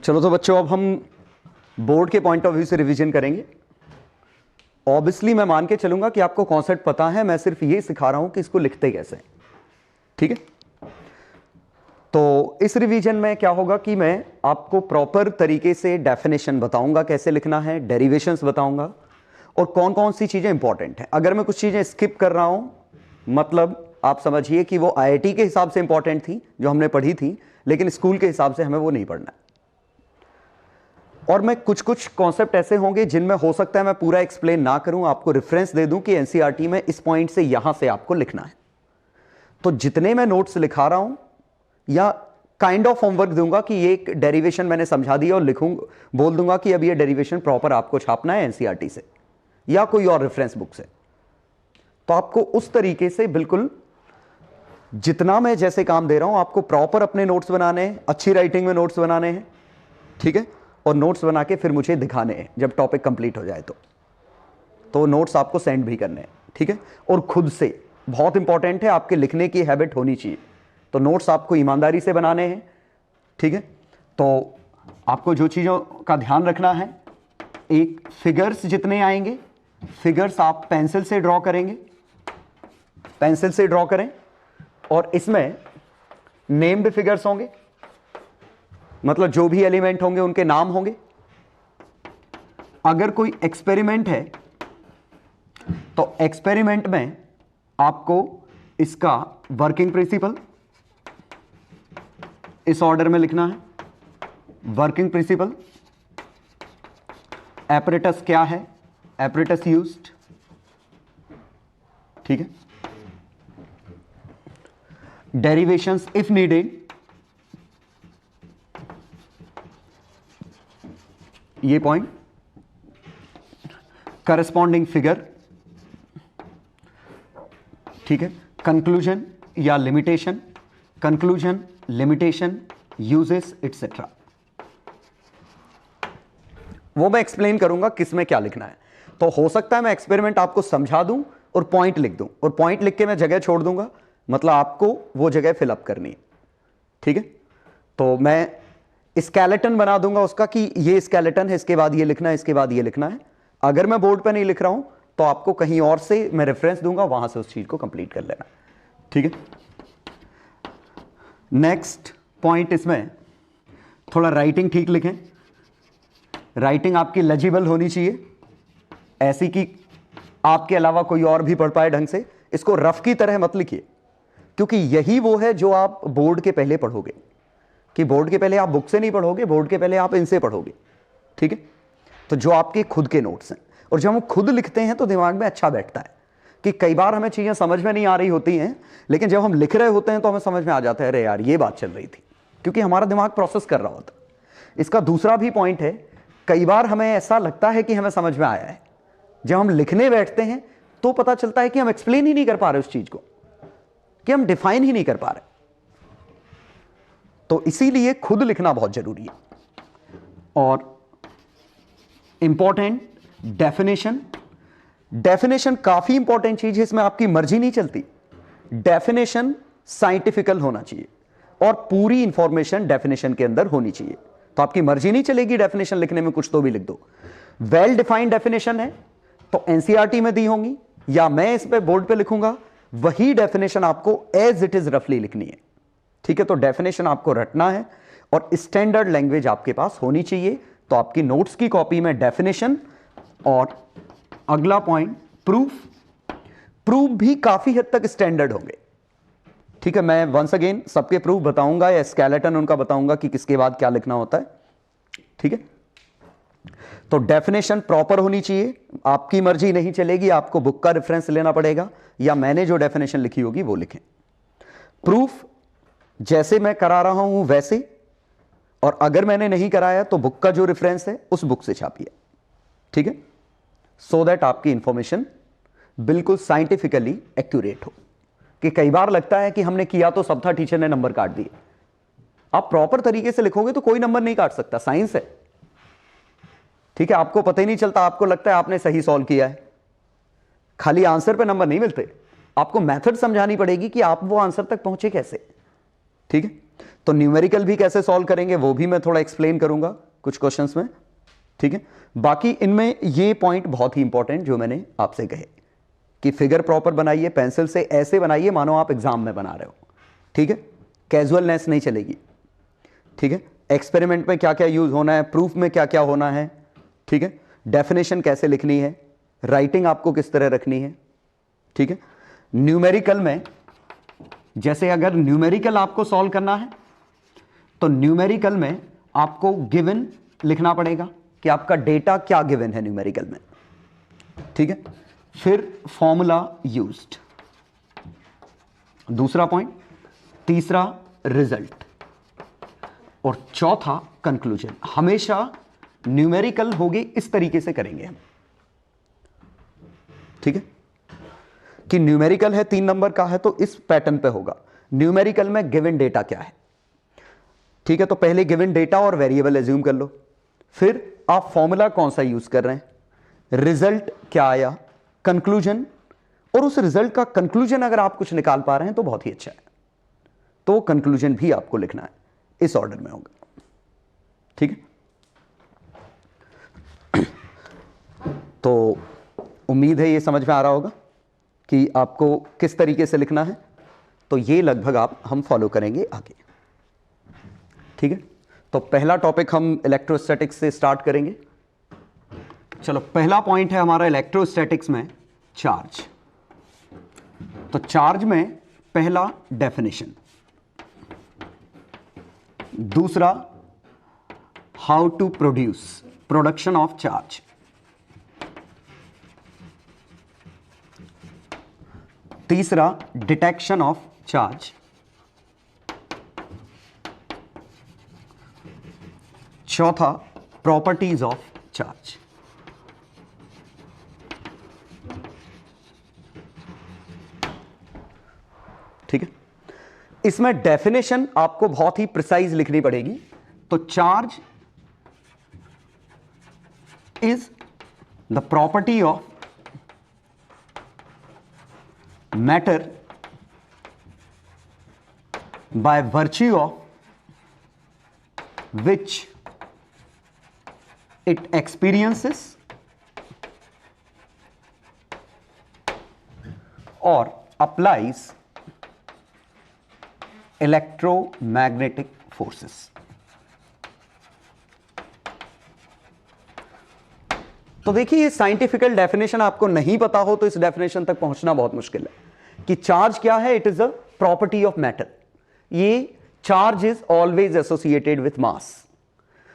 चलो तो बच्चों, अब हम बोर्ड के पॉइंट ऑफ व्यू से रिवीजन करेंगे। ऑब्वियसली मैं मान के चलूंगा कि आपको कॉन्सेप्ट पता है, मैं सिर्फ ये सिखा रहा हूं कि इसको लिखते कैसे हैं। ठीक है, तो इस रिवीजन में क्या होगा कि मैं आपको प्रॉपर तरीके से डेफिनेशन बताऊंगा, कैसे लिखना है, डेरिवेशंस बताऊंगा और कौन कौन सी चीजें इंपॉर्टेंट हैं। अगर मैं कुछ चीजें स्किप कर रहा हूं, मतलब आप समझिए कि वो आईआईटी के हिसाब से इंपॉर्टेंट थी जो हमने पढ़ी थी, लेकिन स्कूल के हिसाब से हमें वो नहीं पढ़ना है। और मैं कुछ कुछ कॉन्सेप्ट ऐसे होंगे जिनमें हो सकता है मैं पूरा एक्सप्लेन ना करूं, आपको रेफरेंस दे दूं कि एनसीईआरटी में इस पॉइंट से यहां से आपको लिखना है। तो जितने मैं नोट्स लिखा रहा हूं या काइंड ऑफ होमवर्क दूंगा कि ये एक डेरिवेशन मैंने समझा दिया और लिखूंगा, बोल दूंगा कि अब ये डेरिवेशन प्रॉपर आपको छापना है एनसीईआरटी से या कोई और रेफरेंस बुक से। तो आपको उस तरीके से बिल्कुल जितना मैं जैसे काम दे रहा हूं आपको प्रॉपर अपने नोट्स बनाने हैं, अच्छी राइटिंग में नोट्स बनाने हैं। ठीक है, और नोट्स बना के फिर मुझे दिखाने हैं जब टॉपिक कंप्लीट हो जाए तो नोट्स आपको सेंड भी करने हैं। ठीक है, और खुद से बहुत इंपॉर्टेंट है, आपके लिखने की हैबिट होनी चाहिए। तो नोट्स आपको ईमानदारी से बनाने हैं। ठीक है, तो आपको जो चीज़ों का ध्यान रखना है, एक फिगर्स जितने आएंगे, फिगर्स आप पेंसिल से ड्रॉ करेंगे, पेंसिल से ड्रॉ करें। और इसमें नेम्ड फिगर्स होंगे, मतलब जो भी एलिमेंट होंगे उनके नाम होंगे। अगर कोई एक्सपेरिमेंट है तो एक्सपेरिमेंट में आपको इसका वर्किंग प्रिंसिपल इस ऑर्डर में लिखना है। वर्किंग प्रिंसिपल, एपरेटस क्या है, एपरेटस यूज्ड। ठीक है, डेरिवेशंस इफ नीडेड, ये पॉइंट, करस्पॉन्डिंग फिगर। ठीक है, कंक्लूजन या limitation, conclusion, limitation, uses etcetera. वो मैं एक्सप्लेन करूंगा किस में क्या लिखना है। तो हो सकता है मैं एक्सपेरिमेंट आपको समझा दूं और पॉइंट लिख दूं, और पॉइंट लिख के मैं जगह छोड़ दूंगा, मतलब आपको वो जगह फिलअप करनी है। ठीक है, तो मैं स्केलेटन बना दूंगा उसका कि ये स्केलेटन है, इसके बाद ये लिखना है, इसके बाद ये लिखना है। अगर मैं बोर्ड पर नहीं लिख रहा हूं तो आपको कहीं और से मैं रेफरेंस दूंगा, वहां से उस चीज को कंप्लीट कर लेना। ठीक है, नेक्स्ट पॉइंट, इसमें थोड़ा राइटिंग ठीक लिखें। राइटिंग आपकी लेजिबल होनी चाहिए, ऐसी कि आपके अलावा कोई और भी पढ़ पाए ढंग से। इसको रफ की तरह मत लिखिए, क्योंकि यही वो है जो आप बोर्ड के पहले पढ़ोगे। कि बोर्ड के पहले आप बुक से नहीं पढ़ोगे, बोर्ड के पहले आप इनसे पढ़ोगे। ठीक है, तो जो आपके खुद के नोट्स हैं, और जब हम खुद लिखते हैं तो दिमाग में अच्छा बैठता है। कि कई बार हमें चीजें समझ में नहीं आ रही होती हैं, लेकिन जब हम लिख रहे होते हैं तो हमें समझ में आ जाता है, अरे यार ये बात चल रही थी, क्योंकि हमारा दिमाग प्रोसेस कर रहा होता है। इसका दूसरा भी पॉइंट है, कई बार हमें ऐसा लगता है कि हमें समझ में आया है, जब हम लिखने बैठते हैं तो पता चलता है कि हम एक्सप्लेन ही नहीं कर पा रहे उस चीज को, कि हम डिफाइन ही नहीं कर पा रहे। तो इसीलिए खुद लिखना बहुत जरूरी है। और इंपॉर्टेंट डेफिनेशन, डेफिनेशन काफी इंपॉर्टेंट चीज है, इसमें आपकी मर्जी नहीं चलती। डेफिनेशन साइंटिफिकल होना चाहिए और पूरी इंफॉर्मेशन डेफिनेशन के अंदर होनी चाहिए। तो आपकी मर्जी नहीं चलेगी डेफिनेशन लिखने में, कुछ तो भी लिख दो। वेल डिफाइंड डेफिनेशन है तो एनसीईआरटी में दी होंगी या मैं इस पे बोर्ड पे लिखूंगा, वही डेफिनेशन आपको एज इट इज रफली लिखनी है। ठीक है, तो डेफिनेशन आपको रटना है और स्टैंडर्ड लैंग्वेज आपके पास होनी चाहिए। तो आपकी नोट्स की कॉपी में डेफिनेशन, और अगला पॉइंट प्रूफ। प्रूफ भी काफी हद तक स्टैंडर्ड होंगे। ठीक है, मैं वंस अगेन सबके प्रूफ बताऊंगा या स्केलेटन उनका बताऊंगा कि किसके बाद क्या लिखना होता है। ठीक है, तो डेफिनेशन प्रॉपर होनी चाहिए, आपकी मर्जी नहीं चलेगी, आपको बुक का रेफरेंस लेना पड़ेगा या मैंने जो डेफिनेशन लिखी होगी वो लिखें। प्रूफ जैसे मैं करा रहा हूं वैसे, और अगर मैंने नहीं कराया तो बुक का जो रेफरेंस है उस बुक से छापिए। ठीक है, सो दैट आपकी इंफॉर्मेशन बिल्कुल साइंटिफिकली एक्यूरेट हो। कि कई बार लगता है कि हमने किया तो सब था, टीचर ने नंबर काट दिए। आप प्रॉपर तरीके से लिखोगे तो कोई नंबर नहीं काट सकता, साइंस है। ठीक है, आपको पता ही नहीं चलता, आपको लगता है आपने सही सॉल्व किया है। खाली आंसर पे नंबर नहीं मिलते, आपको मेथड समझानी पड़ेगी कि आप वो आंसर तक पहुंचे कैसे। ठीक है, तो न्यूमेरिकल भी कैसे सॉल्व करेंगे वो भी मैं थोड़ा एक्सप्लेन करूंगा कुछ क्वेश्चंस में। ठीक है, बाकी इनमें ये पॉइंट बहुत ही इंपॉर्टेंट जो मैंने आपसे कहे कि फिगर प्रॉपर बनाइए, पेंसिल से ऐसे बनाइए मानो आप एग्जाम में बना रहे हो। ठीक है, कैजुअलनेस नहीं चलेगी। ठीक है, एक्सपेरिमेंट में क्या क्या यूज होना है, प्रूफ में क्या क्या होना है। ठीक है, डेफिनेशन कैसे लिखनी है, राइटिंग आपको किस तरह रखनी है। ठीक है, न्यूमेरिकल में जैसे अगर न्यूमेरिकल आपको सॉल्व करना है तो न्यूमेरिकल में आपको गिवन लिखना पड़ेगा कि आपका डेटा क्या गिवन है न्यूमेरिकल में। ठीक है, फिर फॉर्मूला यूज्ड, दूसरा पॉइंट, तीसरा रिजल्ट, और चौथा कंक्लूजन। हमेशा न्यूमेरिकल होगी इस तरीके से करेंगे हम। ठीक है, कि न्यूमेरिकल है 3 नंबर का है तो इस पैटर्न पे होगा। न्यूमेरिकल में गिवन डेटा क्या है। ठीक है, तो पहले गिवन डेटा और वेरिएबल एज्यूम कर लो, फिर आप फॉर्मूला कौन सा यूज कर रहे हैं, रिजल्ट क्या आया, कंक्लूजन, और उस रिजल्ट का कंक्लूजन अगर आप कुछ निकाल पा रहे हैं तो बहुत ही अच्छा है, तो कंक्लूजन भी आपको लिखना है, इस ऑर्डर में होगा। ठीक है, तो उम्मीद है ये समझ में आ रहा होगा कि आपको किस तरीके से लिखना है, तो ये लगभग आप हम फॉलो करेंगे आगे। ठीक है, तो पहला टॉपिक हम इलेक्ट्रोस्टैटिक्स से स्टार्ट करेंगे। चलो, पहला पॉइंट है हमारा इलेक्ट्रोस्टैटिक्स में चार्ज। तो चार्ज में पहला डेफिनेशन, दूसरा how to produce, production of charge, तीसरा डिटेक्शन ऑफ चार्ज, चौथा प्रॉपर्टीज ऑफ चार्ज। ठीक है, इसमें डेफिनेशन आपको बहुत ही प्रिसाइज लिखनी पड़ेगी। तो charge is the property of matter by virtue of which it experiences or applies electromagnetic forces। तो देखिए, ये साइंटिफिकल डेफिनेशन आपको नहीं पता हो तो इस डेफिनेशन तक पहुंचना बहुत मुश्किल है कि चार्ज क्या है। It is a property of matter. ये charge is always associated with mass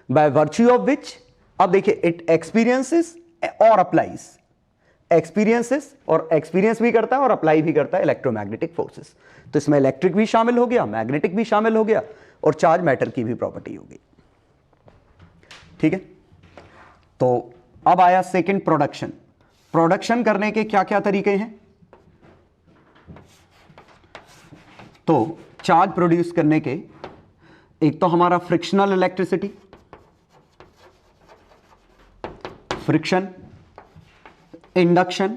by virtue of which, अब देखिए, इट एक्सपीरियंसेस और अप्लाइज, एक्सपीरियंसेस और एक्सपीरियंस भी करता है और अप्लाई भी करता है इलेक्ट्रोमैग्नेटिक फोर्सेस। तो इसमें इलेक्ट्रिक भी शामिल हो गया, मैग्नेटिक भी शामिल हो गया, और चार्ज मैटर की भी प्रॉपर्टी होगी। ठीक है, तो अब आया सेकंड, प्रोडक्शन। प्रोडक्शन करने के क्या क्या तरीके हैं। तो चार्ज प्रोड्यूस करने के, एक तो हमारा frictional electricity, friction, induction,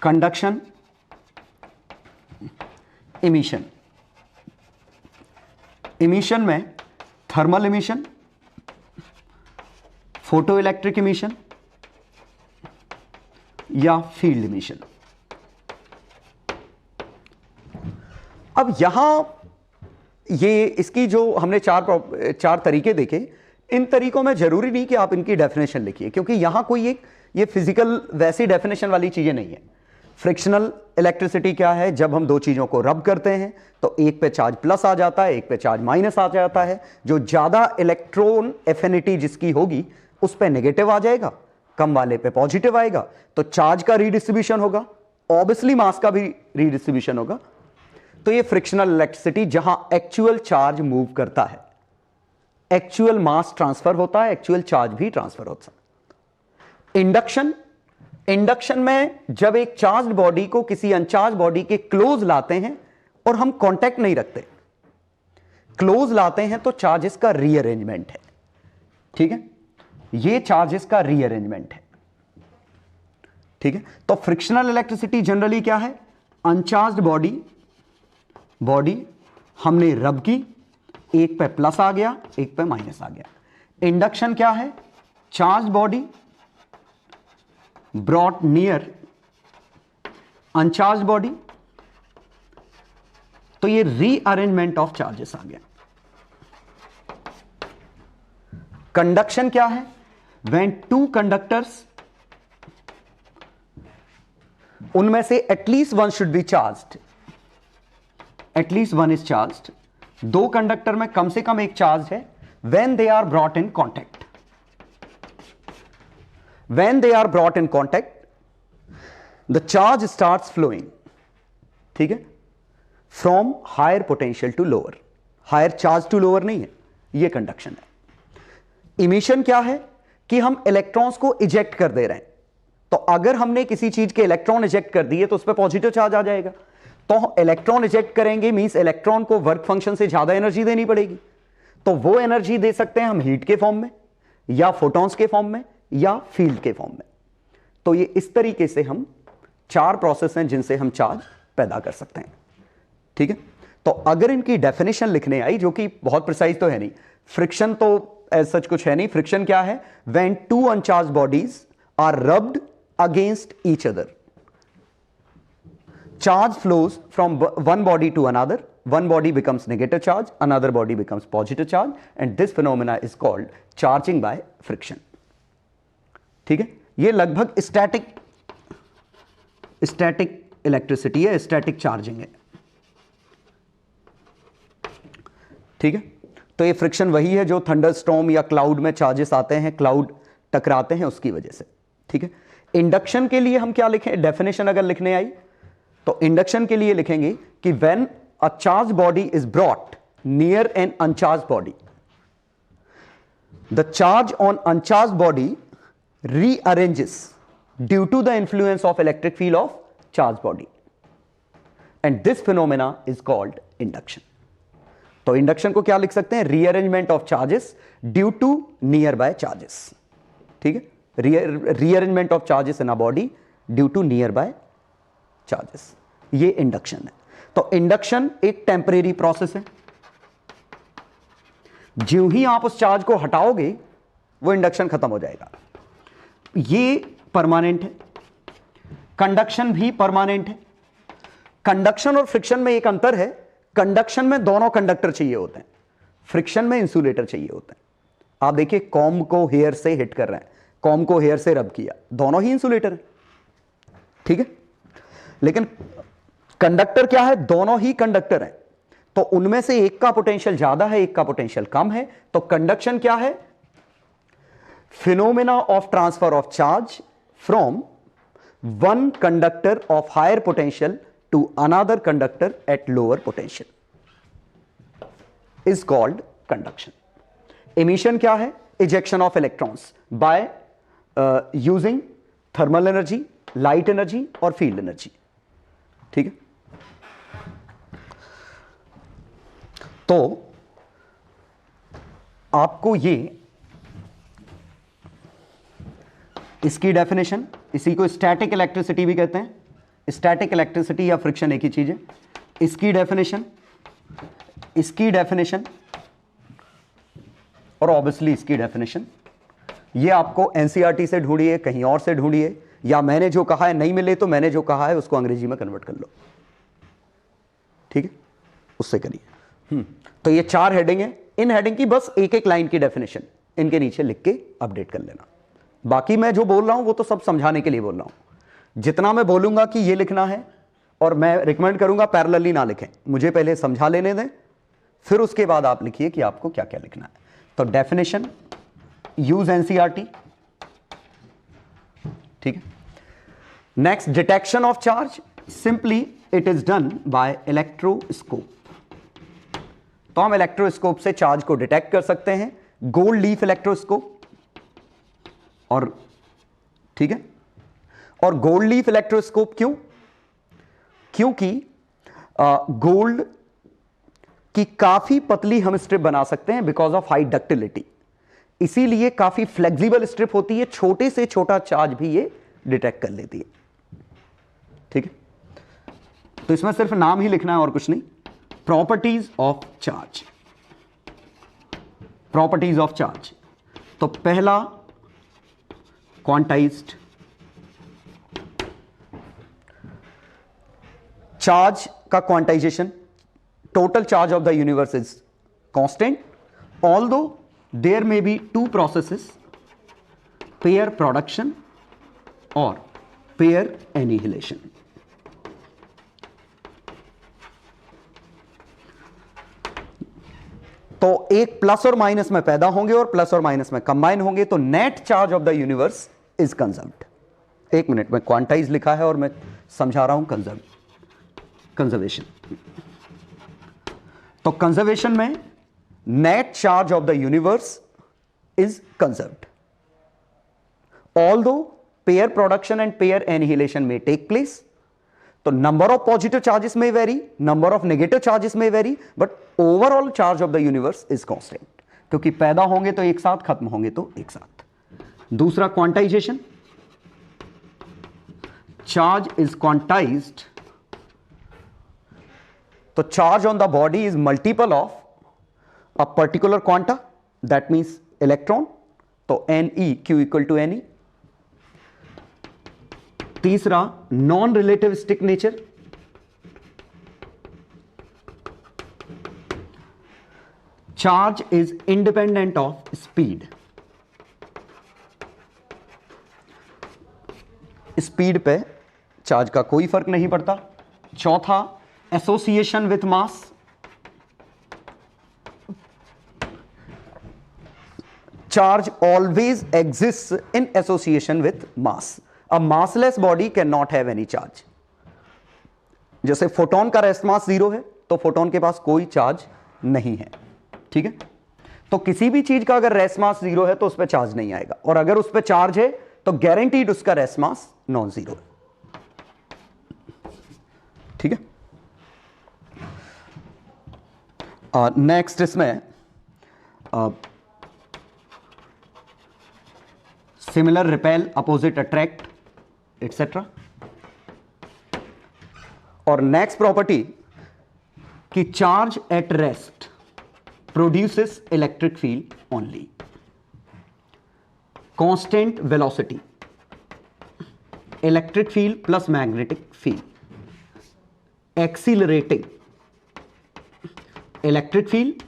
conduction, emission. Emission में thermal emission, photo electric emission या फील्ड इमिशन। अब यहां ये इसकी जो हमने चार तरीके देखे, इन तरीकों में जरूरी नहीं कि आप इनकी डेफिनेशन लिखिए, क्योंकि यहां कोई एक ये फिजिकल वैसी डेफिनेशन वाली चीजें नहीं है। फ्रिक्शनल इलेक्ट्रिसिटी क्या है, जब हम दो चीजों को रब करते हैं तो एक पे चार्ज प्लस आ जाता है, एक पे चार्ज माइनस आ जाता है। जो ज्यादा इलेक्ट्रॉन एफिनिटी जिसकी होगी उस पे नेगेटिव आ जाएगा, कम वाले पे पॉजिटिव आएगा, तो चार्ज का रीडिस्ट्रीब्यूशन होगा, ऑब्वियसली मास का भी रीडिस्ट्रीब्यूशन होगा। तो ये फ्रिक्शनल इलेक्ट्रिसिटी जहां एक्चुअल चार्ज मूव करता है, एक्चुअल मास ट्रांसफर होता है, एक्चुअल चार्ज भी ट्रांसफर होता है। इंडक्शन, इंडक्शन में जब एक चार्ज बॉडी को किसी अनचार्ज बॉडी के क्लोज लाते हैं और हम कांटेक्ट नहीं रखते, क्लोज लाते हैं, तो चार्जेस का रीअरेंजमेंट है। ठीक है, ये चार्जेस का रीअरेंजमेंट है। ठीक है, तो फ्रिक्शनल इलेक्ट्रिसिटी जनरली क्या है, अनचार्ज्ड बॉडी हमने रब की, एक पे प्लस आ गया एक पे माइनस आ गया। इंडक्शन क्या है, charge body brought near uncharged body, तो ये रीअरेंजमेंट ऑफ चार्जेस आ गया। कंडक्शन क्या है, व्हेन टू कंडक्टर्स, उनमें से at least one should be charged, at least one is charged, दो कंडक्टर में कम से कम एक चार्ज है, when they are brought in contact, when they are brought in contact the charge starts flowing, ठीक है, from higher potential to lower, higher charge to lower नहीं है, ये कंडक्शन है। इमिशन क्या है कि हम इलेक्ट्रॉन्स को इजेक्ट कर दे रहे हैं, तो अगर हमने किसी चीज के इलेक्ट्रॉन इजेक्ट कर दिए तो उस पर पॉजिटिव चार्ज आ जाएगा, तो इलेक्ट्रॉन इजेक्ट करेंगे मींस इलेक्ट्रॉन को वर्क फंक्शन से ज्यादा एनर्जी देनी पड़ेगी, तो वो एनर्जी दे सकते हैं हम हीट के फॉर्म में या फोटॉन्स के फॉर्म में या फील्ड के फॉर्म में। तो ये इस तरीके से हम चार प्रोसेस हैं जिनसे हम चार्ज पैदा कर सकते हैं, ठीक है। तो अगर इनकी डेफिनेशन लिखने आई, जो कि बहुत प्रिसाइज तो है नहीं, फ्रिक्शन तो एज सच कुछ है नहीं, फ्रिक्शन क्या है, when two uncharge bodies are rubbed against each other, charge flows from one body to another, one body becomes negative charge, another body becomes positive charge, and this phenomena is called charging by friction, ठीक है। ये लगभग static electricity है, static charging है, ठीक है। तो ये फ्रिक्शन वही है जो थंडरस्टॉर्म या क्लाउड में चार्जेस आते हैं, क्लाउड टकराते हैं उसकी वजह से, ठीक है। इंडक्शन के लिए हम क्या लिखें, डेफिनेशन अगर लिखने आई तो इंडक्शन के लिए लिखेंगे कि when a charge body is brought near an uncharge body, the charge on uncharge body rearranges due to the influence of electric field of charge body, and this phenomena is called induction. तो induction को क्या लिख सकते हैं, rearrangement of charges due to near by charges, ठीक है, rearrangement of charges in a body due to near by charges, ये induction है। तो इंडक्शन एक टेम्परेरी प्रोसेस है, ज्यों ही आप उस चार्ज को हटाओगे वो इंडक्शन खत्म हो जाएगा। ये परमानेंट है, कंडक्शन भी परमानेंट है। कंडक्शन और फ्रिक्शन में एक अंतर है, कंडक्शन में दोनों कंडक्टर चाहिए होते हैं, फ्रिक्शन में इंसुलेटर चाहिए होते हैं। आप देखिए कॉम्ब को हेयर से हिट कर रहे हैं, कॉम्ब को हेयर से रब किया, दोनों ही इंसुलेटर है, ठीक है। लेकिन कंडक्टर क्या है, दोनों ही कंडक्टर हैं, तो उनमें से एक का पोटेंशियल ज्यादा है एक का पोटेंशियल कम है। तो कंडक्शन क्या है, phenomena of transfer of charge from one conductor of higher potential to another conductor at lower potential is called conduction. Emission क्या है, ejection of electrons by using thermal energy, light energy और field energy, ठीक है। तो आपको ये इसकी definition, इसी को स्टैटिक इलेक्ट्रिसिटी भी कहते हैं, स्टैटिक इलेक्ट्रिसिटी या फ्रिक्शन एक ही चीज है। इसकी डेफिनेशन, इसकी डेफिनेशन और ऑब्वियसली इसकी डेफिनेशन, ये आपको एनसीईआरटी से ढूंढिए, कहीं और से ढूंढिए, या मैंने जो कहा है नहीं मिले तो मैंने जो कहा है उसको अंग्रेजी में कन्वर्ट कर लो, ठीक है, उससे करिए। तो ये चार हेडिंग है, इन हेडिंग की बस एक एक लाइन की डेफिनेशन इनके नीचे लिख के अपडेट कर लेना। बाकी मैं जो बोल रहा हूं वो तो सब समझाने के लिए बोल रहा हूं। जितना मैं बोलूंगा कि ये लिखना है, और मैं रिकमेंड करूंगा पैरेलली ना लिखें, मुझे पहले समझा लेने दें, फिर उसके बाद आप लिखिए कि आपको क्या क्या लिखना है। तो डेफिनेशन, यूज एनसीईआरटी, ठीक है। Next, detection of charge, simply it is done by electroscope. तो हम इलेक्ट्रोस्कोप से चार्ज को डिटेक्ट कर सकते हैं, गोल्ड लीफ इलेक्ट्रोस्कोप, और ठीक है। और गोल्ड लीफ इलेक्ट्रोस्कोप क्यों, क्योंकि गोल्ड की काफी पतली हम स्ट्रिप बना सकते हैं बिकॉज ऑफ हाई डक्टिलिटी, इसीलिए काफी फ्लेक्सिबल स्ट्रिप होती है, छोटे से छोटा चार्ज भी ये डिटेक्ट कर लेती है। ठीक है, तो इसमें सिर्फ नाम ही लिखना है और कुछ नहीं। Properties of charge, properties of charge. तो पहला क्वांटाइज्ड चार्ज का quantisation, total charge of the universe is constant, although there may be two processes, pair production और पेयर एनिहिलेशन। तो एक प्लस और माइनस में पैदा होंगे और प्लस और माइनस में कंबाइन होंगे, तो net charge of the universe is conserved. एक मिनट में क्वांटाइज लिखा है और मैं समझा रहा हूं कंजर्वेशन। तो कंजर्वेशन में net charge of the universe is conserved, although pair production and pair annihilation में टेक प्लेस। तो नंबर ऑफ पॉजिटिव चार्जेस में vary, number of negative charges में vary, but overall charge of the universe is constant, क्योंकि पैदा होंगे तो एक साथ, खत्म होंगे तो एक साथ। दूसरा क्वांटाइजेशन, चार्ज इज क्वांटाइज्ड, तो charge on the body is multiple of a particular quanta, that means electron, तो NeQ इक्वल टू Ne। तीसरा non relativistic nature, charge is independent of speed, speed पे चार्ज का कोई फर्क नहीं पड़ता। चौथा association with mass, charge always exist in association with mass. A massless body cannot have any charge। जैसे photon का रेस्ट मास 0 है, तो फोटोन के पास कोई चार्ज नहीं है। ठीक है, तो किसी भी चीज का अगर रेस्ट मास 0 है तो उस पर चार्ज नहीं आएगा, और अगर उस पर चार्ज है तो गारंटीड उसका रेस्ट मास नॉन जीरो है। ठीक है, नेक्स्ट इसमें similar repel, opposite attract, etcetera. और नेक्स्ट प्रॉपर्टी कि charge at rest produces electric field only, constant velocity, electric field plus magnetic field, accelerating, electric field,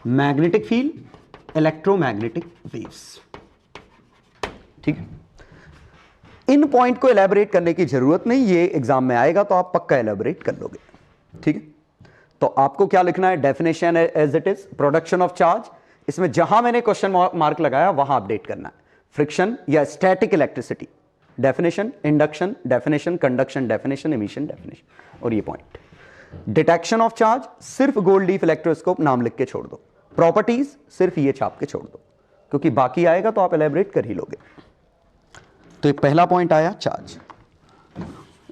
magnetic field, electromagnetic waves. ठीक है, इन point को elaborate करने की जरूरत नहीं, ये एग्जाम में आएगा तो आप पक्का एलैबोरेट कर लोगे। ठीक है, तो आपको क्या लिखना है, definition as it is, production of charge, इसमें जहां मैंने क्वेश्चन मार्क लगाया वहां अपडेट करना है। फ्रिक्शन या static electricity, definition, induction definition, conduction definition, emission definition, और ये पॉइंट। डिटेक्शन ऑफ चार्ज सिर्फ गोल्ड लीफ इलेक्ट्रोस्कोप नाम लिख के छोड़ दो, प्रॉपर्टीज सिर्फ ये छाप के छोड़ दो, क्योंकि बाकी आएगा तो आप एलैबोरेट कर ही लोगे। तो ये पहला पॉइंट आया charge.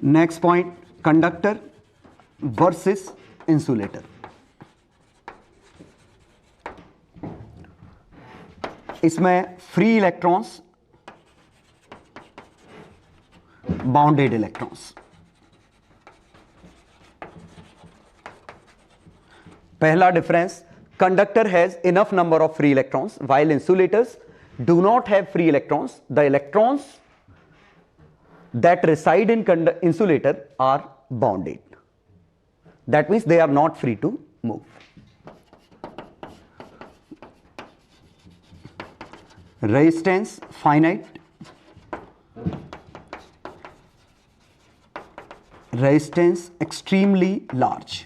Next point conductor versus insulator. इसमें फ्री इलेक्ट्रॉन्स, बाउंडेड इलेक्ट्रॉन्स। पहला difference, conductor has enough number of free electrons while insulators do not have free electrons. The electrons that reside in insulator are bounded, that means they are not free to move. Resistance finite, resistance extremely large.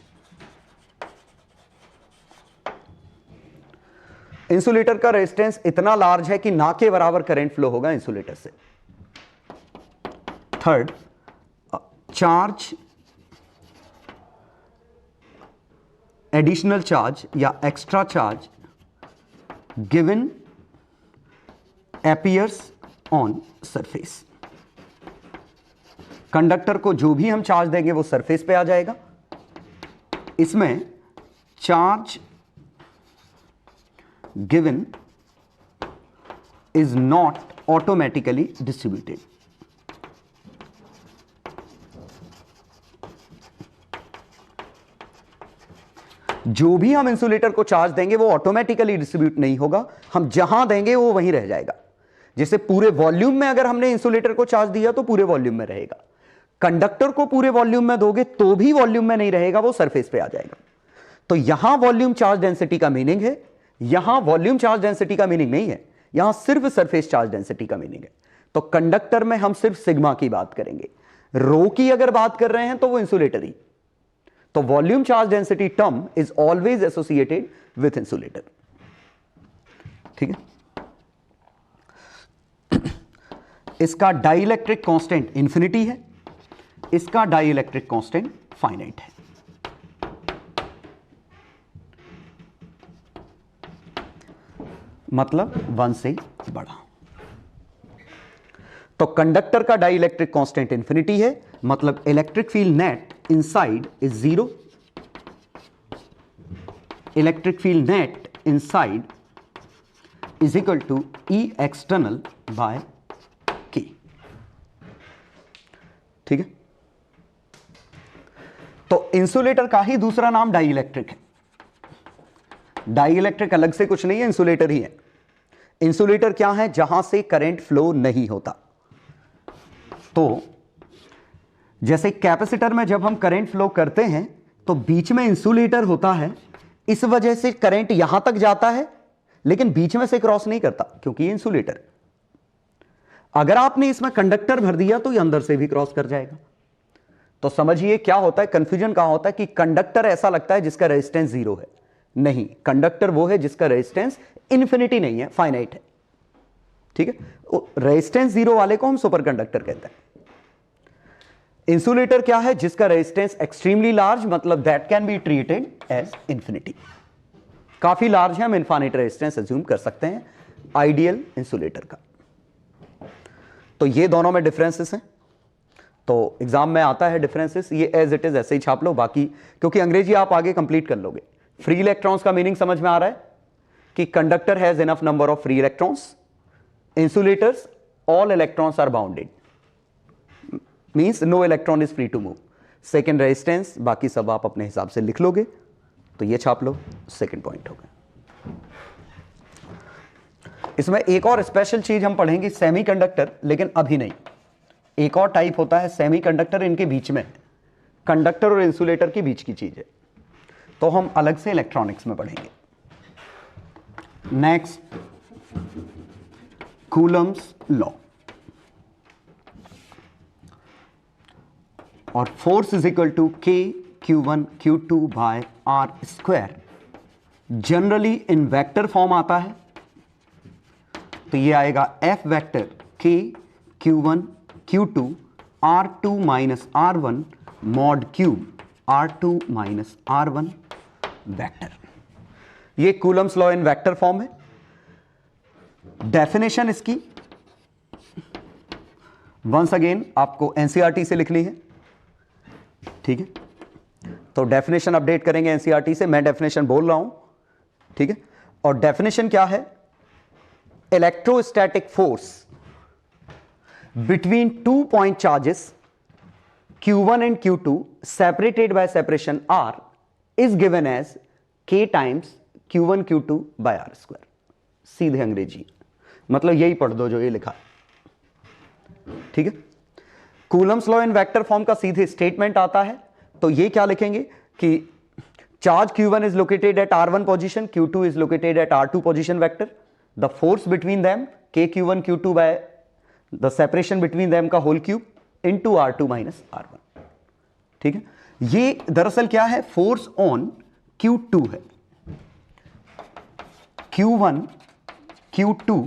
Insulator का resistance इतना large है कि ना के बराबर current flow होगा insulator से। Third, charge, additional charge या extra charge given appears on surface. Conductor को जो भी हम चार्ज देंगे वो सरफेस पे आ जाएगा। इसमें charge given is not automatically distributed. जो भी हम इंसुलेटर को चार्ज देंगे वो ऑटोमेटिकली डिस्ट्रीब्यूट नहीं होगा, हम जहां देंगे वो वहीं रह जाएगा। जैसे पूरे वॉल्यूम में अगर हमने इंसुलेटर को चार्ज दिया तो पूरे वॉल्यूम में रहेगा, कंडक्टर को पूरे वॉल्यूम में दोगे तो भी वॉल्यूम में नहीं रहेगा, वो सरफेस पे आ जाएगा। तो यहां वॉल्यूम चार्ज डेंसिटी का मीनिंग है, यहां वॉल्यूम चार्ज डेंसिटी का मीनिंग नहीं है, यहां सिर्फ सरफेस चार्ज डेंसिटी का मीनिंग है। तो कंडक्टर में हम सिर्फ सिग्मा की बात करेंगे, रो की अगर बात कर रहे हैं तो वो इंसुलेटर ही। तो volume charge density term is always associated with insulator. ठीक है, इसका डाइइलेक्ट्रिक कांस्टेंट इंफिनिटी है, इसका डाइइलेक्ट्रिक कांस्टेंट फाइनाइट है। मतलब 1 से बड़ा। तो कंडक्टर का डाइइलेक्ट्रिक कांस्टेंट इंफिनिटी है, मतलब electric field net inside is 0, electric field net inside is equal to E external by K। ठीक है, तो इंसुलेटर का ही दूसरा नाम डाइइलेक्ट्रिक है। डाइइलेक्ट्रिक अलग से कुछ नहीं है, इंसुलेटर ही है। इंसुलेटर क्या है? जहां से करंट फ्लो नहीं होता। तो जैसे कैपेसिटर में जब हम करंट फ्लो करते हैं तो बीच में इंसुलेटर होता है, इस वजह से करंट यहां तक जाता है लेकिन बीच में से क्रॉस नहीं करता क्योंकि ये इंसुलेटर। अगर आपने इसमें कंडक्टर भर दिया तो ये अंदर से भी क्रॉस कर जाएगा। तो समझिए क्या होता है, कंफ्यूजन कहां होता है कि कंडक्टर ऐसा लगता है जिसका रेजिस्टेंस 0 है। नहीं, कंडक्टर वो है जिसका रेजिस्टेंस इन्फिनिटी नहीं है, फाइनाइट है। ठीक है, रेजिस्टेंस 0 वाले को हम सुपर कंडक्टर कहते हैं। इंसुलेटर क्या है? जिसका रेजिस्टेंस एक्सट्रीमली लार्ज, मतलब that can be treated as infinity. काफी लार्ज है, हम इनफाइनाइट रेजिस्टेंस अज्यूम कर सकते हैं आइडियल इंसुलेटर का। तो ये दोनों में डिफरेंसेस हैं। तो एग्जाम में आता है डिफरेंसेस, ये एज इट इज ऐसे ही छाप लो, बाकी क्योंकि अंग्रेजी आप आगे कंप्लीट कर लोगे। फ्री इलेक्ट्रॉन्स का मीनिंग समझ में आ रहा है कि conductor has enough number of free electrons, insulators all electrons are bounded, means no electron is free to move. Second resistance, बाकी सब आप अपने हिसाब से लिख लोगे। तो ये छाप लो, सेकेंड पॉइंट हो गया। इसमें एक और स्पेशल चीज हम पढ़ेंगे, सेमीकंडक्टर, लेकिन अभी नहीं। एक और टाइप होता है सेमीकंडक्टर, इनके बीच में, कंडक्टर और इंसुलेटर के बीच की चीज है, तो हम अलग से इलेक्ट्रॉनिक्स में पढ़ेंगे। Next, Coulomb's law. और force is equal to K Q1 Q2 by R square, generally in vector form आता है। तो ये आएगा F vector K Q1 Q2 R2 minus R1 mod cube R2 minus R1 vector. ये Coulomb's law in vector form है। Definition इसकी once again आपको NCERT से लिखनी है। ठीक है, तो डेफिनेशन अपडेट करेंगे एनसीईआरटी से, मैं डेफिनेशन बोल रहा हूं। ठीक है, और डेफिनेशन क्या है? Electrostatic force between 2 point charges Q1 and Q2 separated by separation R is given as K times Q1 Q2 by R square। सीधे अंग्रेजी, मतलब यही पढ़ दो जो ये लिखा है। ठीक है, Coulomb's law in vector form का सीधे स्टेटमेंट आता है। तो ये क्या लिखेंगे कि charge Q1 is located at R1 position, Q2 is located at R2 position vector, the force between them K Q1 Q2 by the separation between them का whole cube into R2 minus R1। ठीक है, ये दरअसल क्या है? Force on Q2 है। Q1 Q2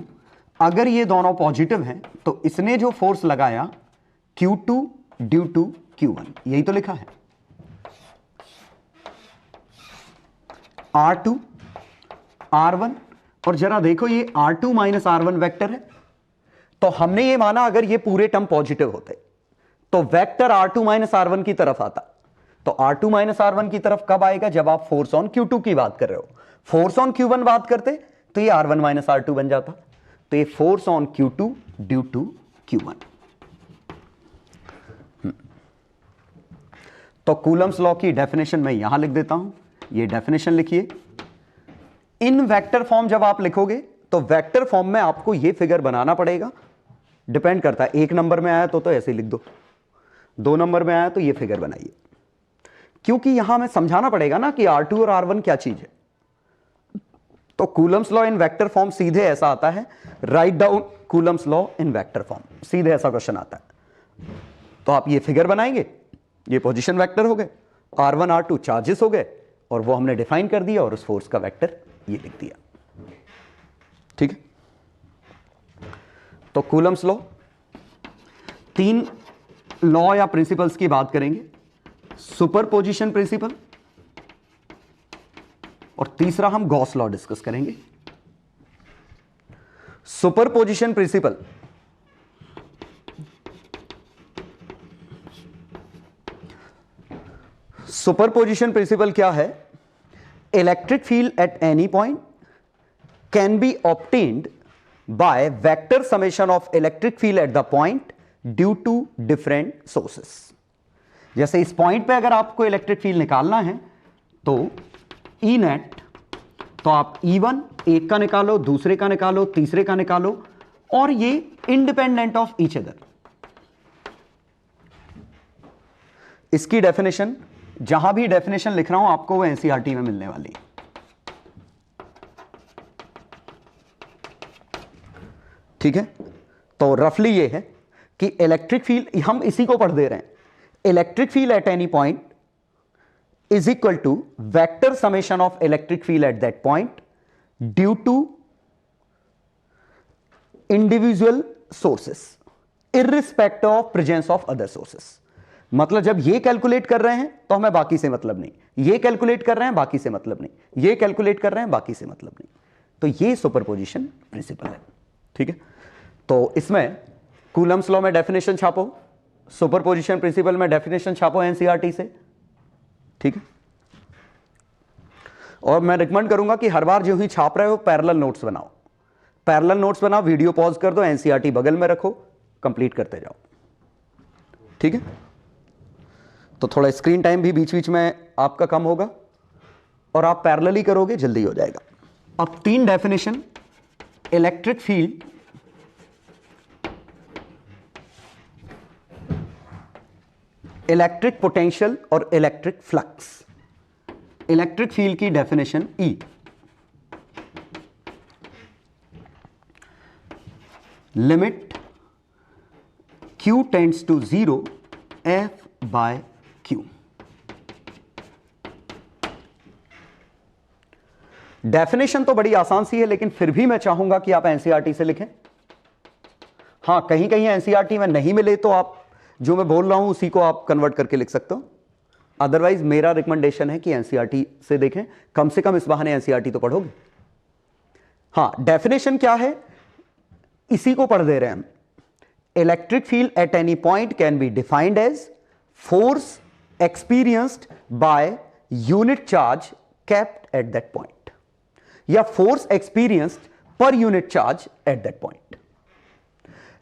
अगर ये दोनों पॉजिटिव हैं तो इसने जो फोर्स लगाया Q2 ड्यू टू Q1, यही तो लिखा है। R2 R1, और जरा देखो ये R2 माइनस R1 वेक्टर है। तो हमने ये माना अगर ये पूरे टर्म पॉजिटिव होते तो वेक्टर R2 माइनस R1 की तरफ आता। तो R2 माइनस R1 की तरफ कब आएगा? जब आप फोर्स ऑन Q2 की बात कर रहे हो। फोर्स ऑन Q1 बात करते तो ये R1 माइनस R2 बन जाता। तो ये force on Q2 due to Q1। तो कूलम्स लॉ की डेफिनेशन मैं यहां लिख देता हूं। ये डेफिनेशन लिखिए। इन वेक्टर फॉर्म जब आप लिखोगे तो वेक्टर फॉर्म में आपको ये फिगर बनाना पड़ेगा। डिपेंड करता है, 1 नंबर में आया तो ऐसे लिख दो, 2 नंबर में आया तो ये फिगर बनाइए, क्योंकि यहां हमें समझाना पड़ेगा ना कि R2 और R1 क्या चीज है। तो Coulomb's law in vector form सीधे ऐसा आता है, write down Coulomb's law in vector form, सीधे ऐसा क्वेश्चन आता है। तो आप ये फिगर बनाएंगे, ये पोजीशन वेक्टर हो गए, R1 R2 चार्जेस हो गए, और वो हमने डिफाइन कर दिया और उस फोर्स का वेक्टर ये लिख दिया। ठीक है, तो कूलम्स लॉ, 3 लॉ या प्रिंसिपल्स की बात करेंगे, सुपरपोजिशन प्रिंसिपल, और तीसरा हम गॉस लॉ डिस्कस करेंगे। सुपरपोजिशन प्रिंसिपल, सुपरपोजिशन प्रिंसिपल क्या है? Electric field at any point can be obtained by vector summation of electric field at the point due to different sources. जैसे इस पॉइंट पे अगर आपको इलेक्ट्रिक फील्ड निकालना है तो ई नेट, तो आप E1 एक का निकालो, दूसरे का निकालो, तीसरे का निकालो, और ये इंडिपेंडेंट ऑफ ईच अदर। इसकी डेफिनेशन, जहां भी डेफिनेशन लिख रहा हूं आपको वो एनसीईआरटी में मिलने वाली है। ठीक है, तो रफली ये है कि इलेक्ट्रिक फील्ड, हम इसी को पढ़ दे रहे हैं, electric field at any point is equal to vector summation of electric field at that point due to individual sources irrespective of presence of other sources। मतलब जब ये कैलकुलेट कर रहे हैं तो हमें बाकी से मतलब नहीं, ये कैलकुलेट कर रहे हैं बाकी से मतलब नहीं, ये कैलकुलेट कर रहे हैं बाकी से मतलब नहीं। तो ये सुपरपोजिशन प्रिंसिपल है। ठीक है, तो इसमें कूलम्स लॉ में डेफिनेशन छापो, सुपरपोजिशन प्रिंसिपल में डेफिनेशन छापो एनसीईआरटी से। ठीक है, और मैं रिकमेंड करूंगा कि हर बार जो ही छाप रहे हो पैरेलल नोट्स बनाओ, पैरेलल नोट्स बनाओ, वीडियो पॉज कर दो, एनसीईआरटी बगल में रखो, कंप्लीट करते जाओ। ठीक है, तो थोड़ा स्क्रीन टाइम भी बीच बीच में आपका कम होगा और आप पैरेलल ही करोगे, जल्दी हो जाएगा। अब 3 definition, electric field, electric potential और इलेक्ट्रिक फ्लक्स। इलेक्ट्रिक फील्ड की definition E, limit Q tends to 0 F by Q। Definition तो बड़ी आसान सी है, लेकिन फिर भी मैं चाहूंगा कि आप एनसीईआरटी से लिखें। हां, कहीं कहीं एनसीईआरटी में नहीं मिले तो आप जो मैं बोल रहा हूं उसी को आप कन्वर्ट करके लिख सकते हो। अदरवाइज मेरा रिकमेंडेशन है कि एनसीईआरटी से देखें, कम से कम इस बहाने एनसीईआरटी तो पढ़ोगे। हां, डेफिनेशन क्या है इसी को पढ़ दे रहे हैं हम। Electric field at any point can be defined as force experienced by unit charge kept at that point, या force experienced per unit charge at that point.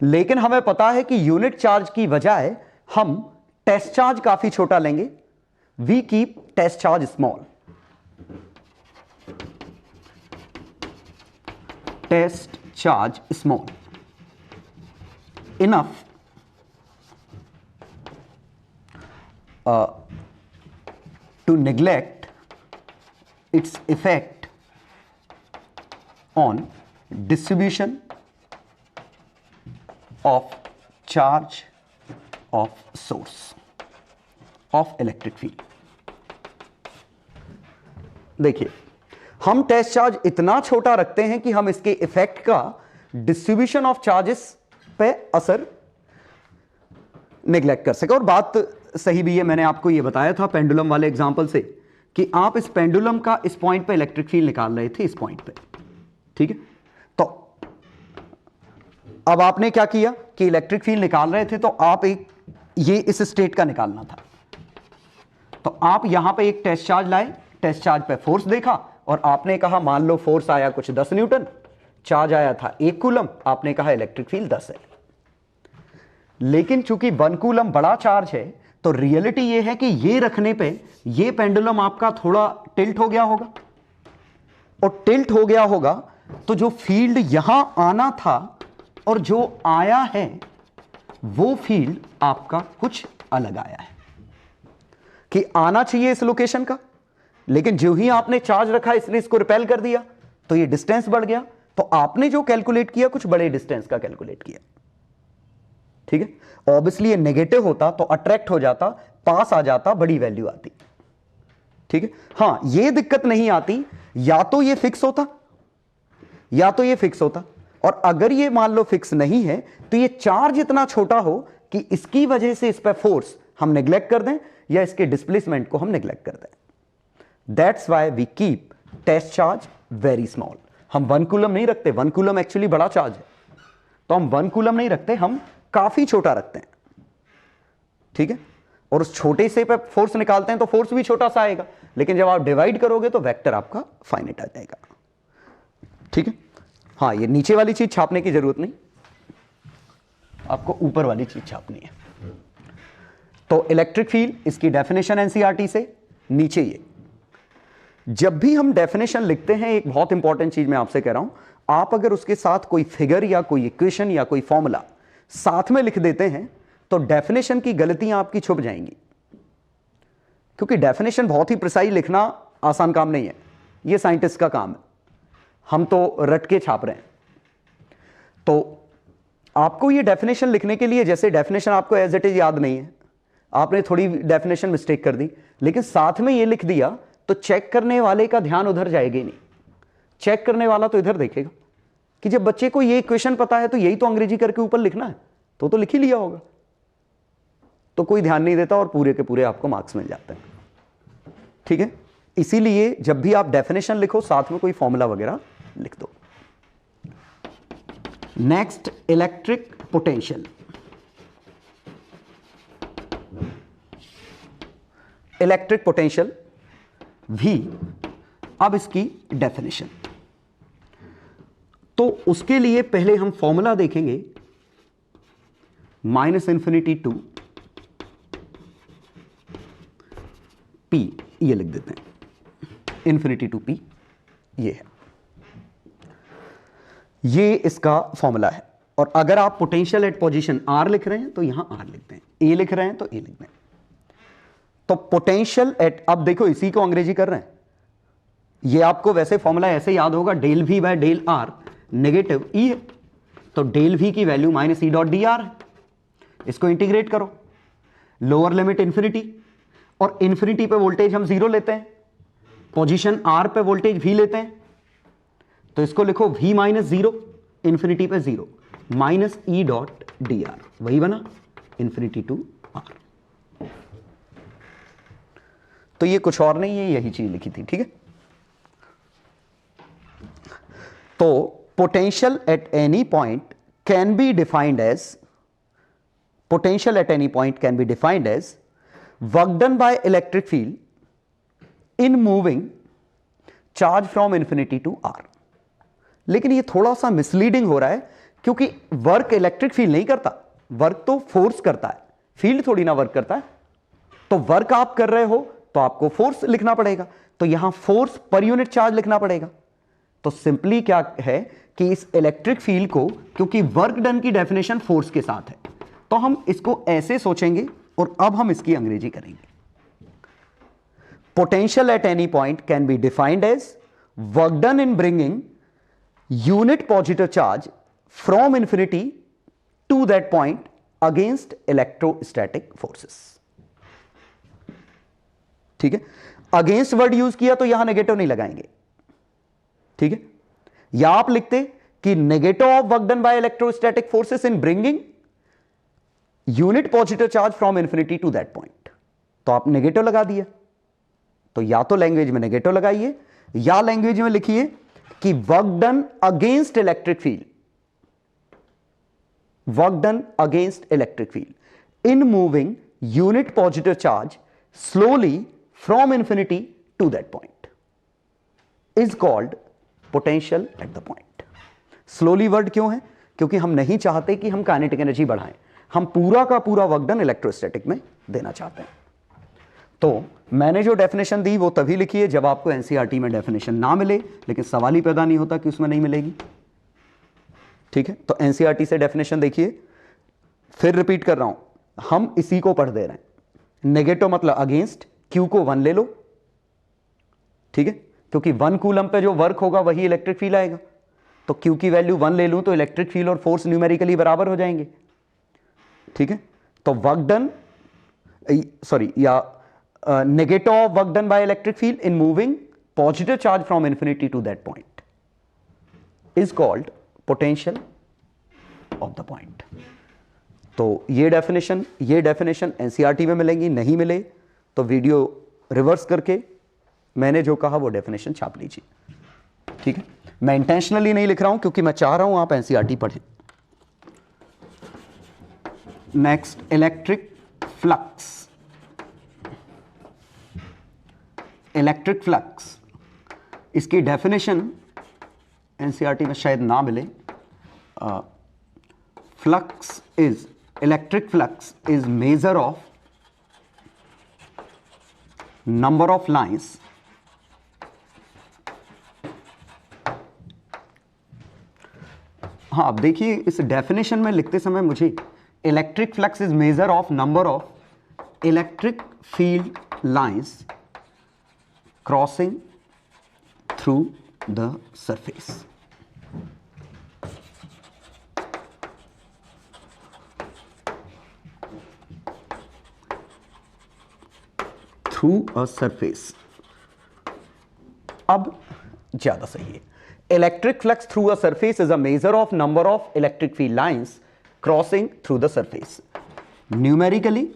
लेकिन हमें पता है कि यूनिट चार्ज की बजाय हम टेस्ट चार्ज काफी छोटा लेंगे। We keep test charge small, test charge small enough to neglect its effect on distribution of charge of source of electric field। देखिए, हम टेस्ट चार्ज इतना छोटा रखते हैं कि हम इसके इफेक्ट का डिस्ट्रीब्यूशन ऑफ चार्जेस पे असर नेग्लेक्ट कर सके। और बात सही भी है, मैंने आपको ये बताया था पेंडुलम वाले एग्जांपल से कि आप इस पेंडुलम का इस पॉइंट पे इलेक्ट्रिक फील्ड निकाल रहे थे, इस पॉइंट पे। ठीक है, तो अब आपने क्या किया कि इलेक्ट्रिक फील्ड निकाल रहे थे तो आप एक ये इस स्टेट का निकालना था, तो आप यहां पे एक टेस्ट चार्ज लाए, टेस्ट चार्ज पे फोर्स देखा और आपने कहा मान लो फोर्स आया कुछ 10 न्यूटन, चार्ज आया था 1 कूलम, आपने कहा इलेक्ट्रिक फील्ड 10 है। लेकिन चूंकि 1 कूलम बड़ा चार्ज है तो रियलिटी ये है कि ये रखने पे ये पेंडुलम आपका थोड़ा टिल्ट हो गया होगा, और टिल्ट हो गया होगा तो जो फील्ड यहां आना था और जो आया है वो फील्ड आपका कुछ अलग आया है। कि आना चाहिए इस लोकेशन का, लेकिन जो ही आपने चार्ज रखा इसलिए इसको रिपेल कर दिया तो ये डिस्टेंस बढ़ गया, तो आपने जो कैलकुलेट किया कुछ बड़े डिस्टेंस का कैलकुलेट किया। ठीक है, ऑब्वियसली ये नेगेटिव होता तो अट्रैक्ट हो जाता, पास आ जाता, बड़ी वैल्यू आती। ठीक है, हां ये दिक्कत नहीं आती, या तो ये फिक्स होता या तो ये फिक्स होता, और अगर ये मान लो फिक्स नहीं है तो ये चार्ज इतना छोटा हो कि इसकी वजह से इस पर फोर्स हम नेग्लेक्ट कर दें या इसके डिस्प्लेसमेंट को हम नेग्लेक्ट कर दें। That's why we keep test charge very small. हम 1 कूलम नहीं रखते, 1 कूलम एक्चुअली बड़ा चार्ज है, तो हम 1 कूलम नहीं रखते, हम काफी छोटा रखते हैं। ठीक है, और उस छोटे से पे फोर्स निकालते हैं तो फोर्स भी छोटा सा आएगा, लेकिन जब आप डिवाइड करोगे तो वेक्टर आपका फाइनाइट आ जाएगा। ठीक है, हाँ ये नीचे वाली चीज छापने की जरूरत नहीं, आपको ऊपर वाली चीज छापनी है। तो इलेक्ट्रिक फील्ड, इसकी डेफिनेशन एनसीईआरटी से नीचे ये। जब भी हम डेफिनेशन लिखते हैं, एक बहुत इंपॉर्टेंट चीज मैं आपसे कह रहा हूं, आप अगर उसके साथ कोई फिगर या कोई इक्वेशन या कोई फॉर्मूला साथ में लिख देते हैं तो डेफिनेशन की गलतियां आपकी छुप जाएंगी, क्योंकि डेफिनेशन बहुत ही प्रिसाइज लिखना आसान काम नहीं है, ये साइंटिस्ट का काम है, हम तो रट के छाप रहे हैं। तो आपको ये डेफिनेशन लिखने के लिए, जैसे डेफिनेशन आपको एज इट इज याद नहीं है, आपने थोड़ी डेफिनेशन मिस्टेक कर दी, लेकिन साथ में ये लिख दिया तो चेक करने वाले का ध्यान उधर जाएगा ही नहीं। चेक करने वाला तो इधर देखेगा कि जब बच्चे को ये इक्वेशन पता है तो यही तो अंग्रेजी करके ऊपर लिखना है, तो लिख ही लिया होगा, तो कोई ध्यान नहीं देता और पूरे के पूरे आपको मार्क्स मिल जाते हैं। ठीक है, इसीलिए जब भी आप डेफिनेशन लिखो साथ में कोई फॉर्मूला वगैरह लिख दो। Next, electric potential. Electric potential भी, अब इसकी डेफिनेशन, तो उसके लिए पहले हम फॉर्मूला देखेंगे, -∞ टू P, ये लिख देते हैं, ∞ टू P ये है, ये इसका फॉर्मूला है। और अगर आप पोटेंशियल एट पोजीशन R लिख रहे हैं तो यहां R लिखते हैं, A लिख रहे हैं तो A लिख दें। तो पोटेंशियल एट, अब देखो इसी को अंग्रेजी कर रहे हैं, ये आपको वैसे फॉर्मूला ऐसे याद होगा, del V by del R negative E है, तो डेल V की वैल्यू -E.dr है, इसको इंटीग्रेट करो, लोअर लिमिट इन्फिनिटी, और इन्फिनिटी पे वोल्टेज हम 0 लेते हैं, पोजीशन R पे वोल्टेज V लेते हैं, तो इसको लिखो V -0, इन्फिनिटी पे 0, -E.dr, वही बना इन्फिनिटी टू R। तो ये कुछ और नहीं है, यही चीज लिखी थी। ठीक है, तो potential at any point can be defined as, potential at any point can be defined as work done by electric field in moving charge from infinity to R। लेकिन ये थोड़ा सा मिसलीडिंग हो रहा है, क्योंकि वर्क इलेक्ट्रिक फील्ड नहीं करता, वर्क तो फोर्स करता है, फील्ड थोड़ी ना वर्क करता है। तो वर्क आप कर रहे हो तो आपको फोर्स लिखना पड़ेगा, तो यहां फोर्स पर यूनिट चार्ज लिखना पड़ेगा। तो सिंपली क्या है कि इस इलेक्ट्रिक फील्ड को, क्योंकि वर्क डन की डेफिनेशन फोर्स के साथ है, तो हम इसको ऐसे सोचेंगे, और अब हम इसकी अंग्रेजी करेंगे। Potential at any point can be defined as work done in bringing unit positive charge from infinity to that point against electrostatic forces. ठीक है, अगेंस्ट वर्ड यूज किया तो यहां नेगेटिव नहीं लगाएंगे। ठीक है, या आप लिखते कि negative of work done by electrostatic forces in bringing unit positive charge from infinity to that point, तो आप नेगेटिव लगा दिया। तो या तो लैंग्वेज में नेगेटिव लगाइए, या लैंग्वेज में लिखिए कि work done against electric field, work done against electric field in moving unit positive charge slowly from infinity to that point is called potential at the point. Slowly word क्यों है? क्योंकि हम नहीं चाहते कि हम काइनेटिक एनर्जी बढ़ाएं, हम पूरा का पूरा वर्क डन इलेक्ट्रोस्टैटिक में देना चाहते हैं। तो मैंने जो डेफिनेशन दी वो तभी लिखी है जब आपको एनसीईआरटी में डेफिनेशन ना मिले, लेकिन सवाल ही पैदा नहीं होता कि उसमें नहीं मिलेगी। ठीक है, तो एनसीईआरटी से डेफिनेशन देखिए, फिर रिपीट कर रहा हूं, हम इसी को पढ़ दे रहे हैं। नेगेटिव मतलब अगेंस्ट, क्यू को 1 ले लो, ठीक है, क्योंकि 1 कूलम पे जो वर्क होगा वही इलेक्ट्रिक फील्ड आएगा। तो क्यू की वैल्यू 1 ले लूं तो इलेक्ट्रिक फील्ड और फोर्स न्यूमेरिकली बराबर हो जाएंगे। ठीक है, तो वर्क डन, सॉरी, या negative of work done by electric field in moving positive charge from infinity to that point is called potential of the point. तो ये डेफिनेशन एनसीईआरटी में मिलेंगी, नहीं मिले तो वीडियो रिवर्स करके मैंने जो कहा वो डेफिनेशन छाप लीजिए। ठीक है, मैं इंटेंशनली नहीं लिख रहा हूं क्योंकि मैं चाह रहा हूं आप एनसीईआरटी पढ़ें। Next, electric flux. Electric flux, इसकी डेफिनेशन एनसीईआरटी में शायद ना मिले। Flux is, electric flux is measure of number of lines हाँ, अब देखिए इस डेफिनेशन में लिखते समय मुझे electric flux is measure of number of electric field lines crossing through the surface. Through a surface. अब ज्यादा सही है, electric flux through a surface is a measure of number of electric field lines crossing through the surface. Numerically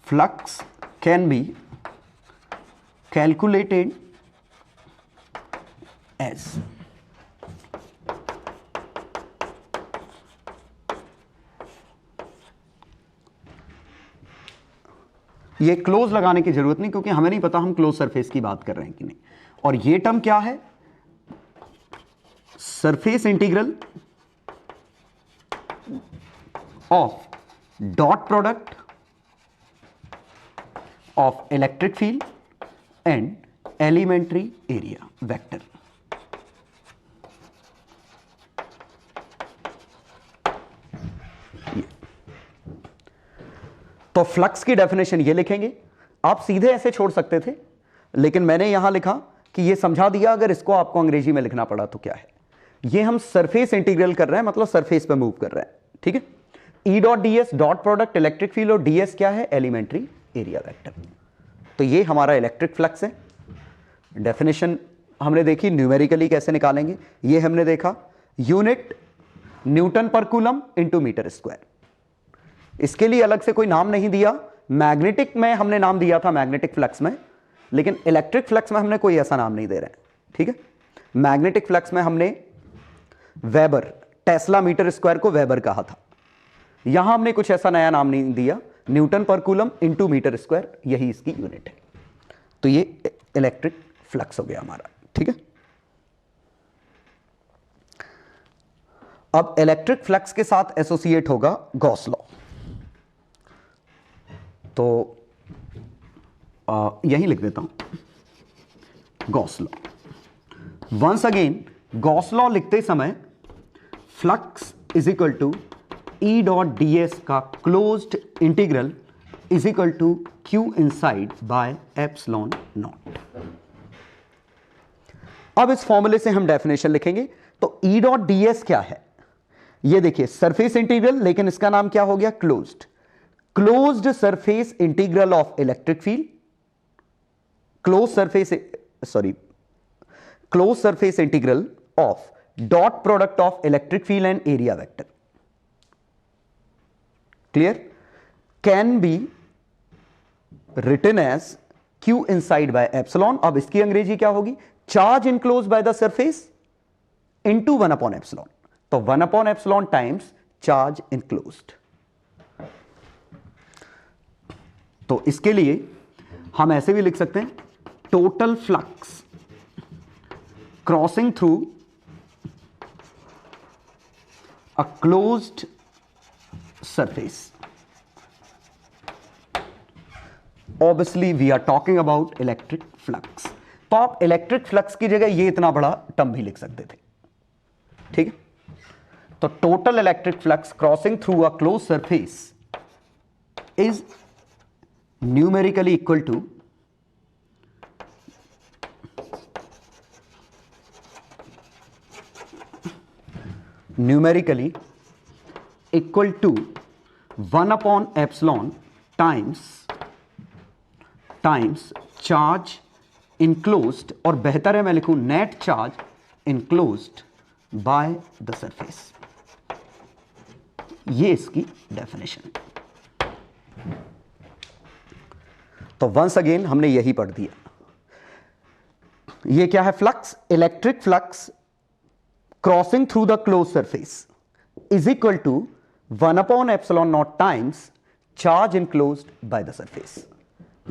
flux can be calculated as ये close लगाने की जरूरत नहीं क्योंकि हमें नहीं पता हम क्लोज सरफेस की बात कर रहे हैं कि नहीं। और ये टर्म क्या है, surface integral of dot product of electric field and elementary area vector। तो फ्लक्स की डेफिनेशन ये लिखेंगे, आप सीधे ऐसे छोड़ सकते थे लेकिन मैंने यहां लिखा कि ये समझा दिया, अगर इसको आपको अंग्रेजी में लिखना पड़ा तो क्या है, ये हम सरफेस इंटीग्रल कर रहे हैं, मतलब सरफेस पे मूव कर रहे हैं। ठीक है, ई dot d S dot product electric field और डीएस क्या है, एलिमेंट्री एरिया वेक्टर। तो ये हमारा इलेक्ट्रिक फ्लक्स है। डेफिनेशन हमने देखी, न्यूमेरिकली कैसे निकालेंगे ये हमने देखा, यूनिट न्यूटन पर कूलम इनटू मीटर स्क्वायर। इसके लिए अलग से कोई नाम नहीं दिया, मैग्नेटिक में हमने नाम दिया था, मैग्नेटिक फ्लक्स में, लेकिन इलेक्ट्रिक फ्लक्स में हमने कोई ऐसा नाम नहीं दे रहे हैं। ठीक है, मैग्नेटिक फ्लक्स में हमने वेबर, टेस्ला मीटर स्क्वायर को वेबर कहा था, यहां हमने कुछ ऐसा नया नाम नहीं दिया, न्यूटन पर कूलम इनटू मीटर स्क्वायर, यही इसकी यूनिट है। तो ये इलेक्ट्रिक फ्लक्स हो गया हमारा। ठीक है, अब इलेक्ट्रिक फ्लक्स के साथ एसोसिएट होगा गॉस लॉ। तो यही लिख देता हूं, Gauss law. Once again Gauss law लिखते समय flux is equal to E dot d s का closed integral is equal to Q inside by epsilon naught. अब इस फॉर्मूले से हम डेफिनेशन लिखेंगे। तो ई डॉट डी एस क्या है, ये देखिए सरफेस इंटीग्रल, लेकिन इसका नाम क्या हो गया, closed. Closed surface integral of electric field, close surface integral of dot product of electric field and area vector. Clear, can be written as Q inside by epsilon. अब इसकी अंग्रेजी क्या होगी, charge enclose by the surface into 1 upon epsilon. तो 1 upon epsilon times charge enclosed. तो इसके लिए हम ऐसे भी लिख सकते हैं, total flux crossing through a closed surface obviously we are talking about electric flux. तो आप इलेक्ट्रिक फ्लक्स की जगह ये इतना बड़ा टर्म भी लिख सकते थे, ठीक है। तो total electric flux crossing through a close surface is numerically equal to equal to 1 upon epsilon times charge enclosed, और बेहतर है मैं लिखूं net charge enclosed by the surface. ये इसकी डेफिनेशन है। तो वंस अगेन हमने यही पढ़ दिया। ये क्या है? Flux, electric flux crossing through the close surface is equal to 1 upon epsilon naught times charge enclosed by the surface.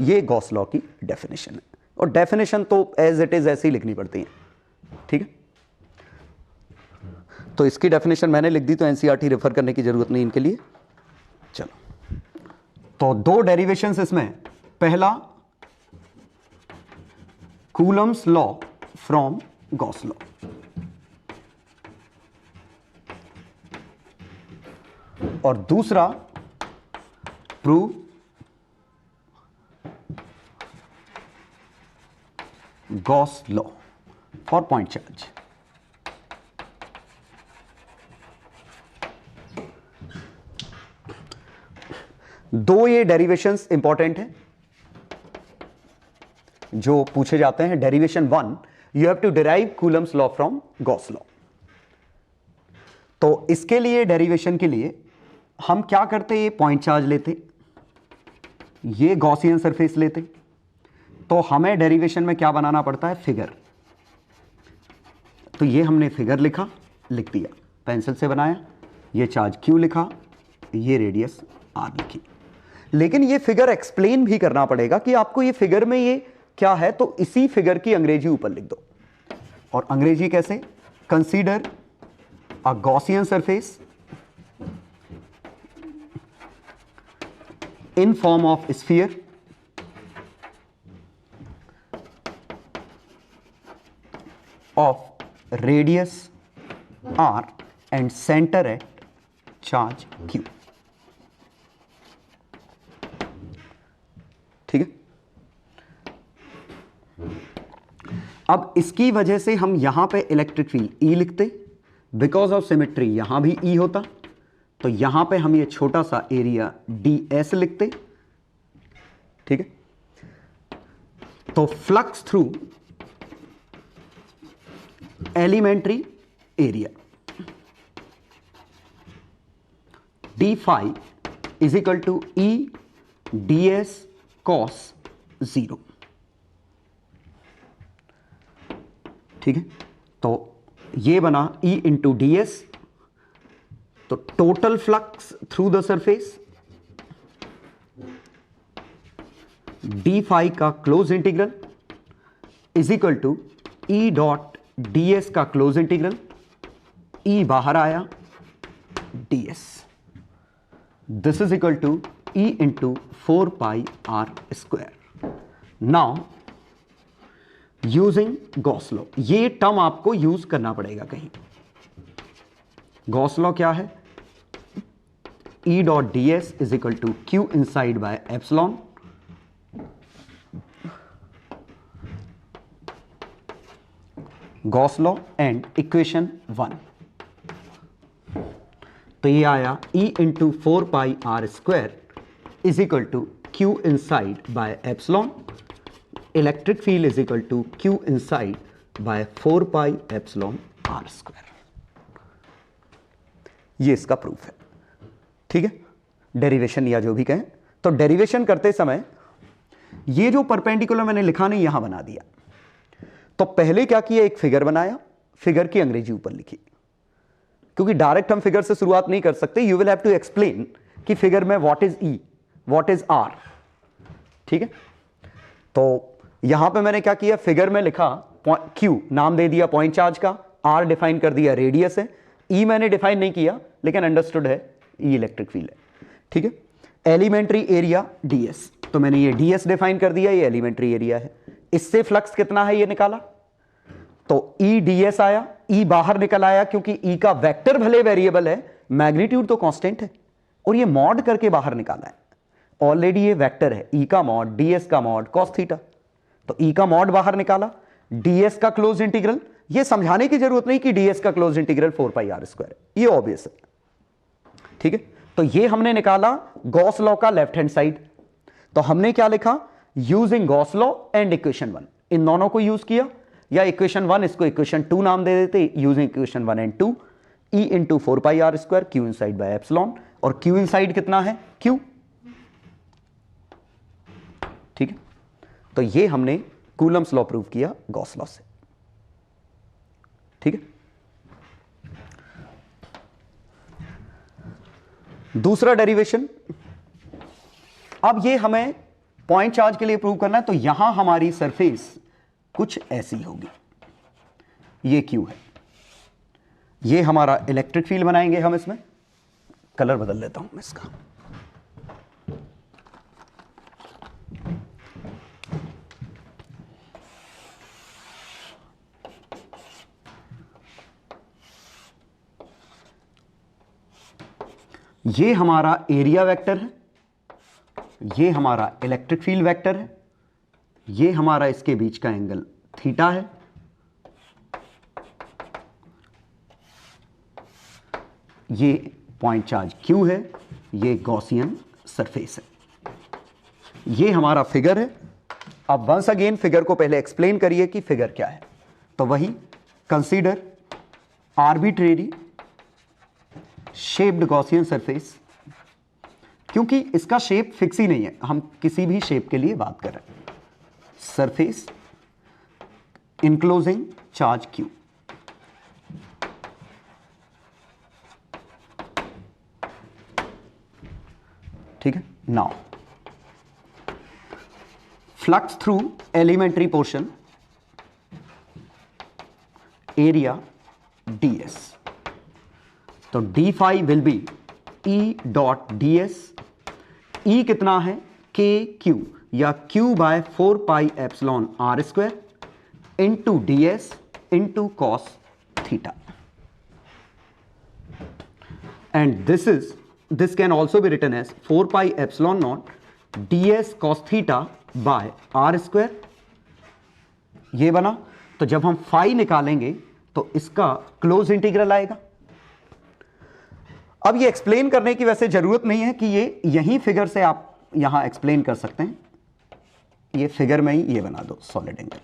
ये गॉस लॉ की डेफिनेशन है, और डेफिनेशन तो एज इट इज ऐसे ही लिखनी पड़ती है, ठीक है। तो इसकी डेफिनेशन मैंने लिख दी, तो एनसीईआरटी रेफर करने की जरूरत नहीं इनके लिए। चलो, तो दो डेरिवेशंस इसमें। पहला Coulomb's law from Gauss law, और दूसरा prove Gauss law for point charge. दो ये डेरिवेशंस इंपॉर्टेंट हैं जो पूछे जाते हैं। Derivation 1, you have to derive Coulomb's law from Gauss law. तो इसके लिए, डेरिवेशन के लिए हम क्या करते? ये पॉइंट चार्ज लेते, ये गॉसियन सरफेस लेते। तो हमें डेरिवेशन में क्या बनाना पड़ता है? फिगर। तो ये हमने फिगर लिख दिया, पेंसिल से बनाया। ये चार्ज Q लिखा, ये रेडियस R लिखी। लेकिन ये फिगर एक्सप्लेन भी करना पड़ेगा कि आपको ये फिगर में ये क्या है। तो इसी फिगर की अंग्रेजी ऊपर लिख दो। और अंग्रेजी कैसे? Consider a Gaussian surface in form of sphere of radius r and center at charge q। ठीक है। अब इसकी वजह से हम यहां पे इलेक्ट्रिक फील्ड E लिखते, बिकॉज ऑफ सिमेट्री यहां भी E होता। तो यहां पे हम ये छोटा सा एरिया ds लिखते, ठीक है। तो flux through elementary area d phi is equal to E ds cos 0, ठीक है। तो ये बना E इंटू ds। तो total flux through the surface d phi का close integral is equal to E dot ds का क्लोज इंटीग्रल। E बाहर आया, ds। This is equal to E into 4 pi r square. Now using Gauss law, ये term आपको use करना पड़ेगा कहीं। Gauss law क्या है? E dot ds is equal to Q inside by epsilon Gauss law and equation 1। तो ये आया E into 4 pi r square is equal to Q inside by epsilon. Electric field is equal to Q inside by 4 pi epsilon r square. ये इसका proof है, ठीक है। Derivation या जो भी कहें। तो डेरिवेशन करते समय ये जो परपेंडिकुलर मैंने लिखा नहीं, यहां बना दिया। तो पहले क्या किया? एक फिगर बनाया, फिगर की अंग्रेजी ऊपर लिखी, क्योंकि डायरेक्ट हम फिगर से शुरुआत नहीं कर सकते। You will have to explain कि फिगर में what is E, what is R, ठीक है। तो यहां पे मैंने क्या किया? फिगर में लिखा Q, नाम दे दिया पॉइंट चार्ज का, R डिफाइन कर दिया रेडियस है, E मैंने डिफाइन नहीं किया लेकिन अंडरस्टूड है E इलेक्ट्रिक फील्ड है, ठीक है। Elementary area ds। तो मैंने ये ds डिफाइन कर दिया, ये एलिमेंट्री एरिया है। इससे फ्लक्स कितना है ये निकाला, तो E ds आया, E बाहर निकल आया क्योंकि E का वेक्टर भले वेरिएबल है, मैग्नीट्यूड तो कांस्टेंट है, और ये मॉड करके बाहर निकाला है। ऑलरेडी ये वेक्टर है, E का मॉड ds का मॉड cos थीटा, तो E का मॉड बाहर निकाला, ds का क्लोज इंटीग्रल, ये समझाने की जरूरत नहीं कि ds का क्लोज इंटीग्रल 4πr² है, ये ऑब्वियस है, ठीक है। तो ये हमने निकाला गॉस लॉ का लेफ्ट हैंड साइड। तो हमने क्या लिखा, using Gauss law and equation 1, इन दोनों को यूज किया, या इक्वेशन 1 इसको इक्वेशन 2 नाम दे देते, using equation 1 and 2, E into 4πr², Q inside by epsilon, और Q इनसाइड कितना है Q, ठीक है। तो ये हमने कूलम्स लॉ प्रूव किया गॉस लॉ से, ठीक है। दूसरा डेरिवेशन, अब ये हमें पॉइंट चार्ज के लिए प्रूव करना है, तो यहां हमारी सरफेस कुछ ऐसी होगी, ये Q है, ये हमारा इलेक्ट्रिक फील्ड बनाएंगे हम, इसमें कलर बदल लेता हूं मैं इसका, ये हमारा एरिया वेक्टर है, ये हमारा इलेक्ट्रिक फील्ड वेक्टर है, ये हमारा इसके बीच का एंगल थीटा है, ये पॉइंट चार्ज Q है, ये गॉसियन सरफेस है, ये हमारा फिगर है। अब वंस अगेन फिगर को पहले एक्सप्लेन करिए कि फिगर क्या है, तो वही consider arbitrary shaped Gaussian surface, क्योंकि इसका शेप फिक्स ही नहीं है, हम किसी भी शेप के लिए बात कर रहे हैं, सरफेस इनक्लोजिंग चार्ज Q, ठीक है। Now flux through elementary portion area ds, तो d phi will be E dot ds, E कितना है kq या q by 4πε r² into ds into cos theta, and this can also be written as 4πε0 ds cos theta by r², ये बना। तो जब हम phi निकालेंगे तो इसका क्लोज इंटीग्रल आएगा। अब ये एक्सप्लेन करने की वैसे जरूरत नहीं है कि ये यही फिगर से आप यहां एक्सप्लेन कर सकते हैं, ये फिगर में ही ये बना दो सॉलिड एंगल,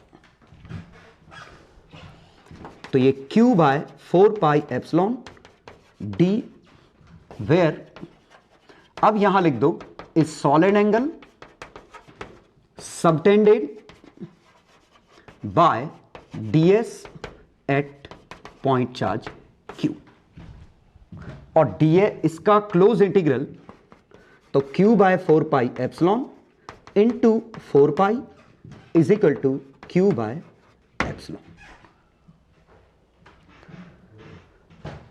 तो ये q बाय 4πε d, वेयर अब यहां लिख दो is solid angle subtended by ds at point charge Q, और ds इसका क्लोज इंटीग्रल, तो q by 4πε into 4π is equal to q by epsilon,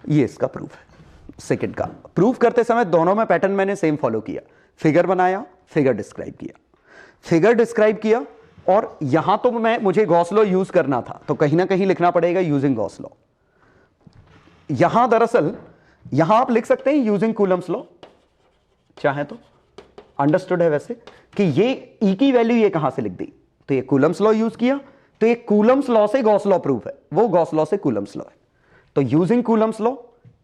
ये इसका प्रूफ है। सेकंड का प्रूफ करते समय दोनों में पैटर्न मैंने सेम फॉलो किया, फिगर बनाया, फिगर डिस्क्राइब किया, फिगर डिस्क्राइब किया, और यहां तो मुझे गॉस लॉ यूज करना था, तो कहीं ना कहीं लिखना पड़ेगा यूजिंग गॉस लॉ। यहां दरअसल यहां आप लिख सकते हैं यूजिंग कूलम्स लॉ, चाहे तो अंडरस्टूड है वैसे कि ये E की वैल्यू ये कहां से लिख दी, तो ये कूलम्स लॉ यूज किया, तो ये कूलम्स लॉ से गॉस लॉ प्रूफ है, वो गॉस लॉ से कूलम्स लॉ है। तो यूजिंग कूलम्स लॉ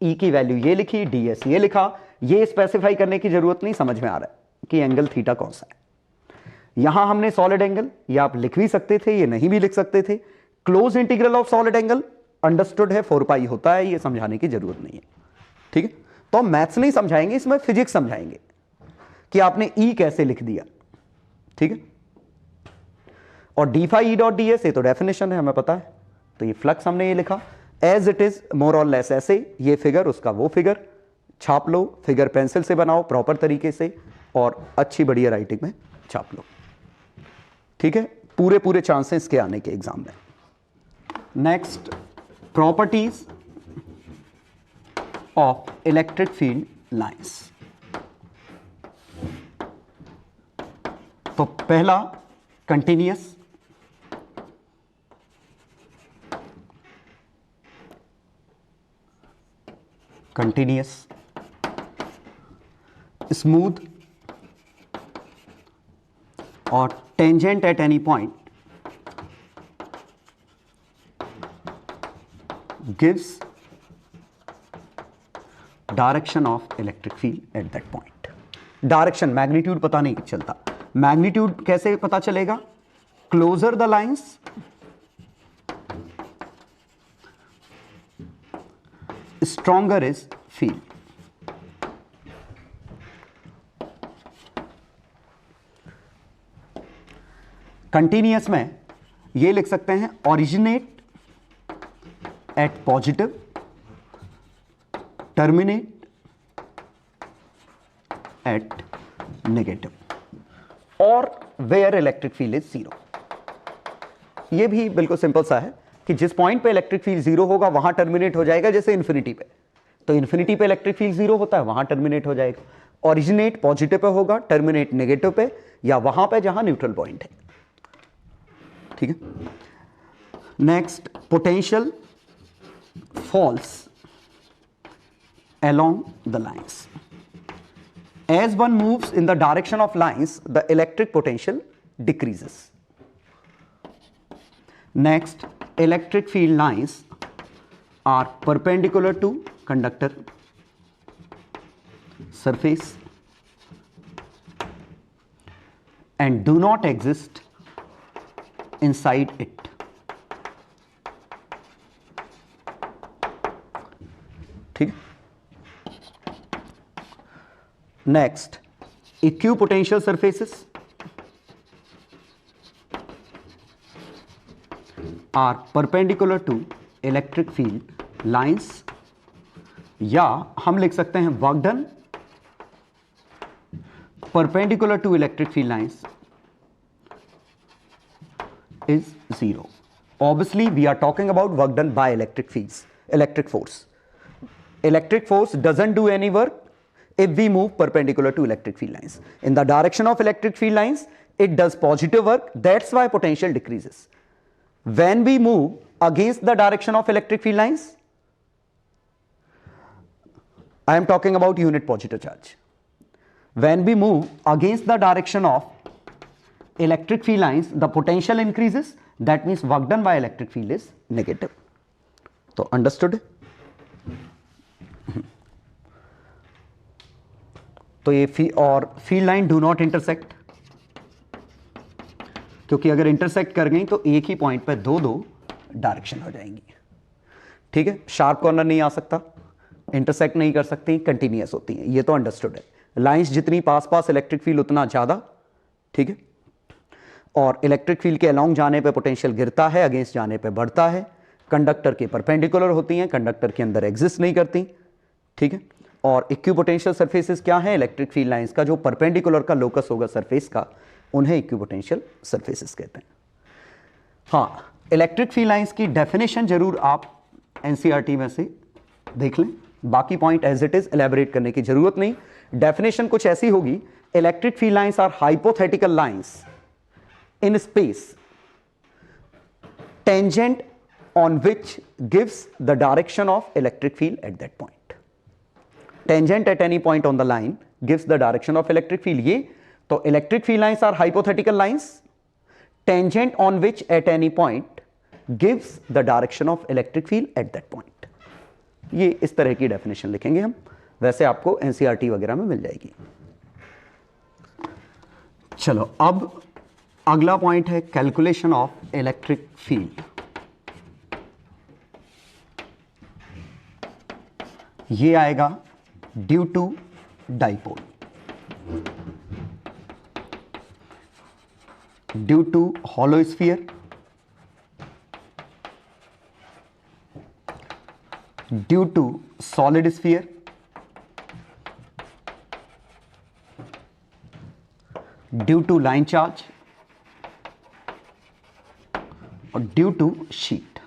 E की वैल्यू ये लिखी, ds ये लिखा, ये स्पेसिफाई करने की जरूरत नहीं, समझ में आ रहा है कि एंगल थीटा कौन सा है। यहां हमने सॉलिड एंगल, ये आप लिख भी सकते थे, ये नहीं भी लिख सकते थे, close integral of solid angle understood है 4π होता है, ये समझाने की जरूरत नहीं है, ठीक है। तो हम मैथ्स नहीं समझाएंगे, इसमें फिजिक्स समझाएंगे कि आपने E कैसे लिख दिया, ठीक है। और d phi E dot ds ये तो डेफिनेशन है, हमें पता है, तो ये फ्लक्स हमने ये लिखा एज इट इज मोर और लेस, ऐसे ये फिगर उसका वो फिगर छाप लो, फिगर पेंसिल से बनाओ प्रॉपर तरीके से और अच्छी बढ़िया राइटिंग में छाप लो, ठीक है। पूरे चांसेस के आने के एग्जाम में। Next, properties of electric field lines. तो पहला कंटिन्यूअस, स्मूथ और tangent at any point gives direction of electric field at that point. Direction, magnitude पता नहीं चलता। मैग्नीट्यूड कैसे पता चलेगा? Closer the lines, stronger is field. Continuous में ये लिख सकते हैं originate at positive, terminate at negative, और where electric field is zero. ये भी बिल्कुल सिंपल सा है कि जिस पॉइंट पे इलेक्ट्रिक फील्ड जीरो होगा वहां टर्मिनेट हो जाएगा, जैसे इन्फिनिटी पे। तो इन्फिनिटी पे इलेक्ट्रिक फील्ड जीरो होता है, वहां टर्मिनेट हो जाएगा। ओरिजिनेट पॉजिटिव पे होगा, टर्मिनेट नेगेटिव पे, या वहां पे जहां न्यूट्रल पॉइंट है। ठीक है। Next, potential falls along the lines. As one moves in the direction of lines, the electric potential decreases. Next, electric field lines are perpendicular to conductor surface and do not exist inside it. ठीक है। Next, equipotential surfaces are perpendicular to electric field lines, या हम लिख सकते हैं work done perpendicular to electric field lines is zero. Obviously, we are talking about work done by electric fields, electric force. Electric force doesn't do any work if we move perpendicular to electric field lines. In the direction of electric field lines, it does positive work. That's why potential decreases. When we move against the direction of electric field lines, I am talking about unit positive charge. When we move against the direction of electric field lines, the potential increases. That means work done by electric field is negative. So understood? तो ये और field line do not intersect, क्योंकि अगर intersect कर गई तो एक ही point पर दो दो डायरेक्शन हो जाएंगी। ठीक है। शार्प कॉर्नर नहीं आ सकता, इंटरसेक्ट नहीं कर सकती, कंटिन्यूअस होती हैं, ये तो अंडरस्टूड है। लाइंस जितनी पास पास इलेक्ट्रिक फील्ड उतना ज़्यादा। ठीक है। और इलेक्ट्रिक फील्ड के अलोंग जाने पे पोटेंशियल गिरता है, अगेंस्ट जाने पे बढ़ता है। कंडक्टर के परपेंडिकुलर होती हैं, कंडक्टर के अंदर एग्जिस्ट नहीं करती। ठीक है। और इक्विपोटेंशियल सरफेसेस क्या है? इलेक्ट्रिक फील्ड लाइंस का जो परपेंडिकुलर का लोकस होगा सरफेस का, उन्हें इक्विपोटेंशियल सरफेसेस कहते हैं। हाँ, इलेक्ट्रिक फील्ड लाइंस की डेफिनेशन जरूर आप एनसीईआरटी में से देख लें, बाकी point as it is elaborate करने की जरूरत नहीं। डेफिनेशन कुछ ऐसी होगी, electric field lines are hypothetical lines in space tangent on which gives the direction of electric field at that point. Tangent at any point on the line gives the direction of electric field. ये तो electric field lines are hypothetical lines tangent on which at any point gives the direction of electric field at that point. ये इस तरह की definition लिखेंगे हम, वैसे आपको एनसीईआरटी वगैरह में मिल जाएगी। चलो अब अगला पॉइंट है कैलकुलेशन ऑफ इलेक्ट्रिक फील्ड। ये आएगा due to dipole, due to hollow sphere, due to solid sphere, due to line charge और ड्यू टू शीट।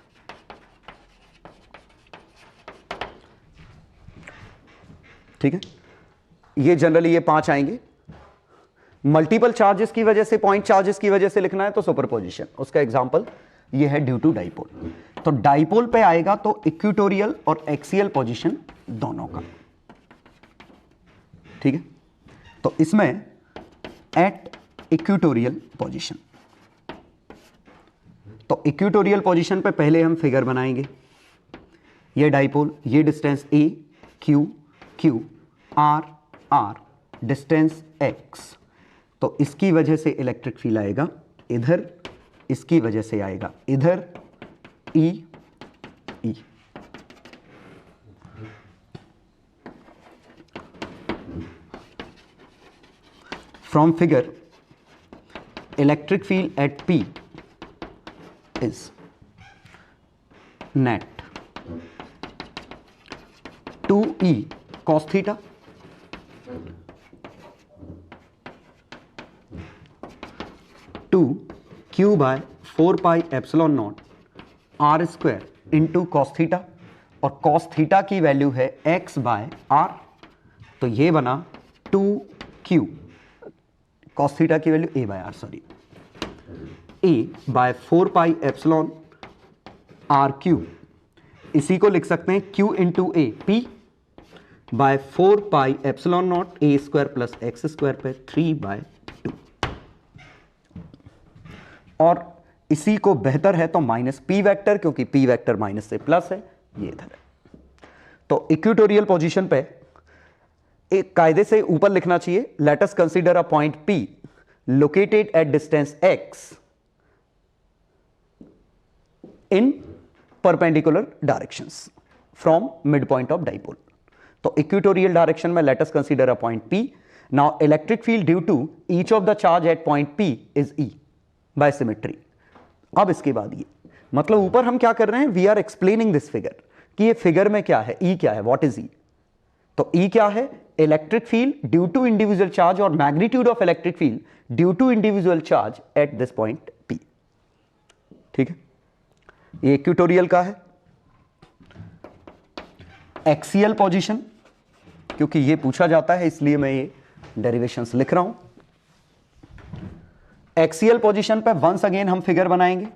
ठीक है। ये जनरली ये 5 आएंगे। मल्टीपल चार्जेस की वजह से, पॉइंट चार्जेस की वजह से लिखना है तो सुपरपोजिशन। उसका एग्जांपल ये है ड्यू टू डाइपोल। तो डाइपोल पे आएगा तो इक्वेटोरियल और एक्सियल पोजीशन दोनों का, ठीक है। तो इसमें एट इक्वेटोरियल पोजीशन, तो इक्वेटोरियल पोजीशन पे पहले हम फिगर बनाएंगे। ये डाइपोल, ये distance a, Q, Q, R, R, distance x. तो इसकी वजह से इलेक्ट्रिक फील्ड आएगा इधर, इसकी वजह से आएगा इधर, E, E. From figure electric field at P is net 2E cos theta two Q bye 4 pi epsilon naught R square into cos theta, और कॉस थीटा की वैल्यू है x बाय R। तो ये बना 2Q, कॉस थीटा की value a by R, sorry, a by 4 pi epsilon R cube. इसी को लिख सकते हैं Q into a, P by 4 pi epsilon not a square plus x square पे 3/2। और इसी को बेहतर है तो माइनस पी वेक्टर, क्योंकि पी वेक्टर माइनस से प्लस है, ये इधर है। तो इक्वेटोरियल पोजीशन पे एक कायदे से ऊपर लिखना चाहिए, let us consider a point P located at distance x in perpendicular directions from mid point of dipole. तो इक्वेटोरियल डायरेक्शन में let us consider a point P। Now electric field due to each of the charge at point P is E by symmetry. अब इसके बाद ये मतलब ऊपर हम क्या कर रहे हैं, we are explaining this figure कि ये फिगर में क्या है, E क्या है, व्हाट इज E। तो E क्या है, electric field due to individual charge और magnitude of electric field due to individual charge at this point P, ठीक है। ये इक्वेटोरियल का है। एक्सियल पोजीशन, क्योंकि ये पूछा जाता है इसलिए मैं ये डेरिवेशंस लिख रहा हूं। एक्सियल पोजीशन पे वंस अगेन हम फिगर बनाएंगे।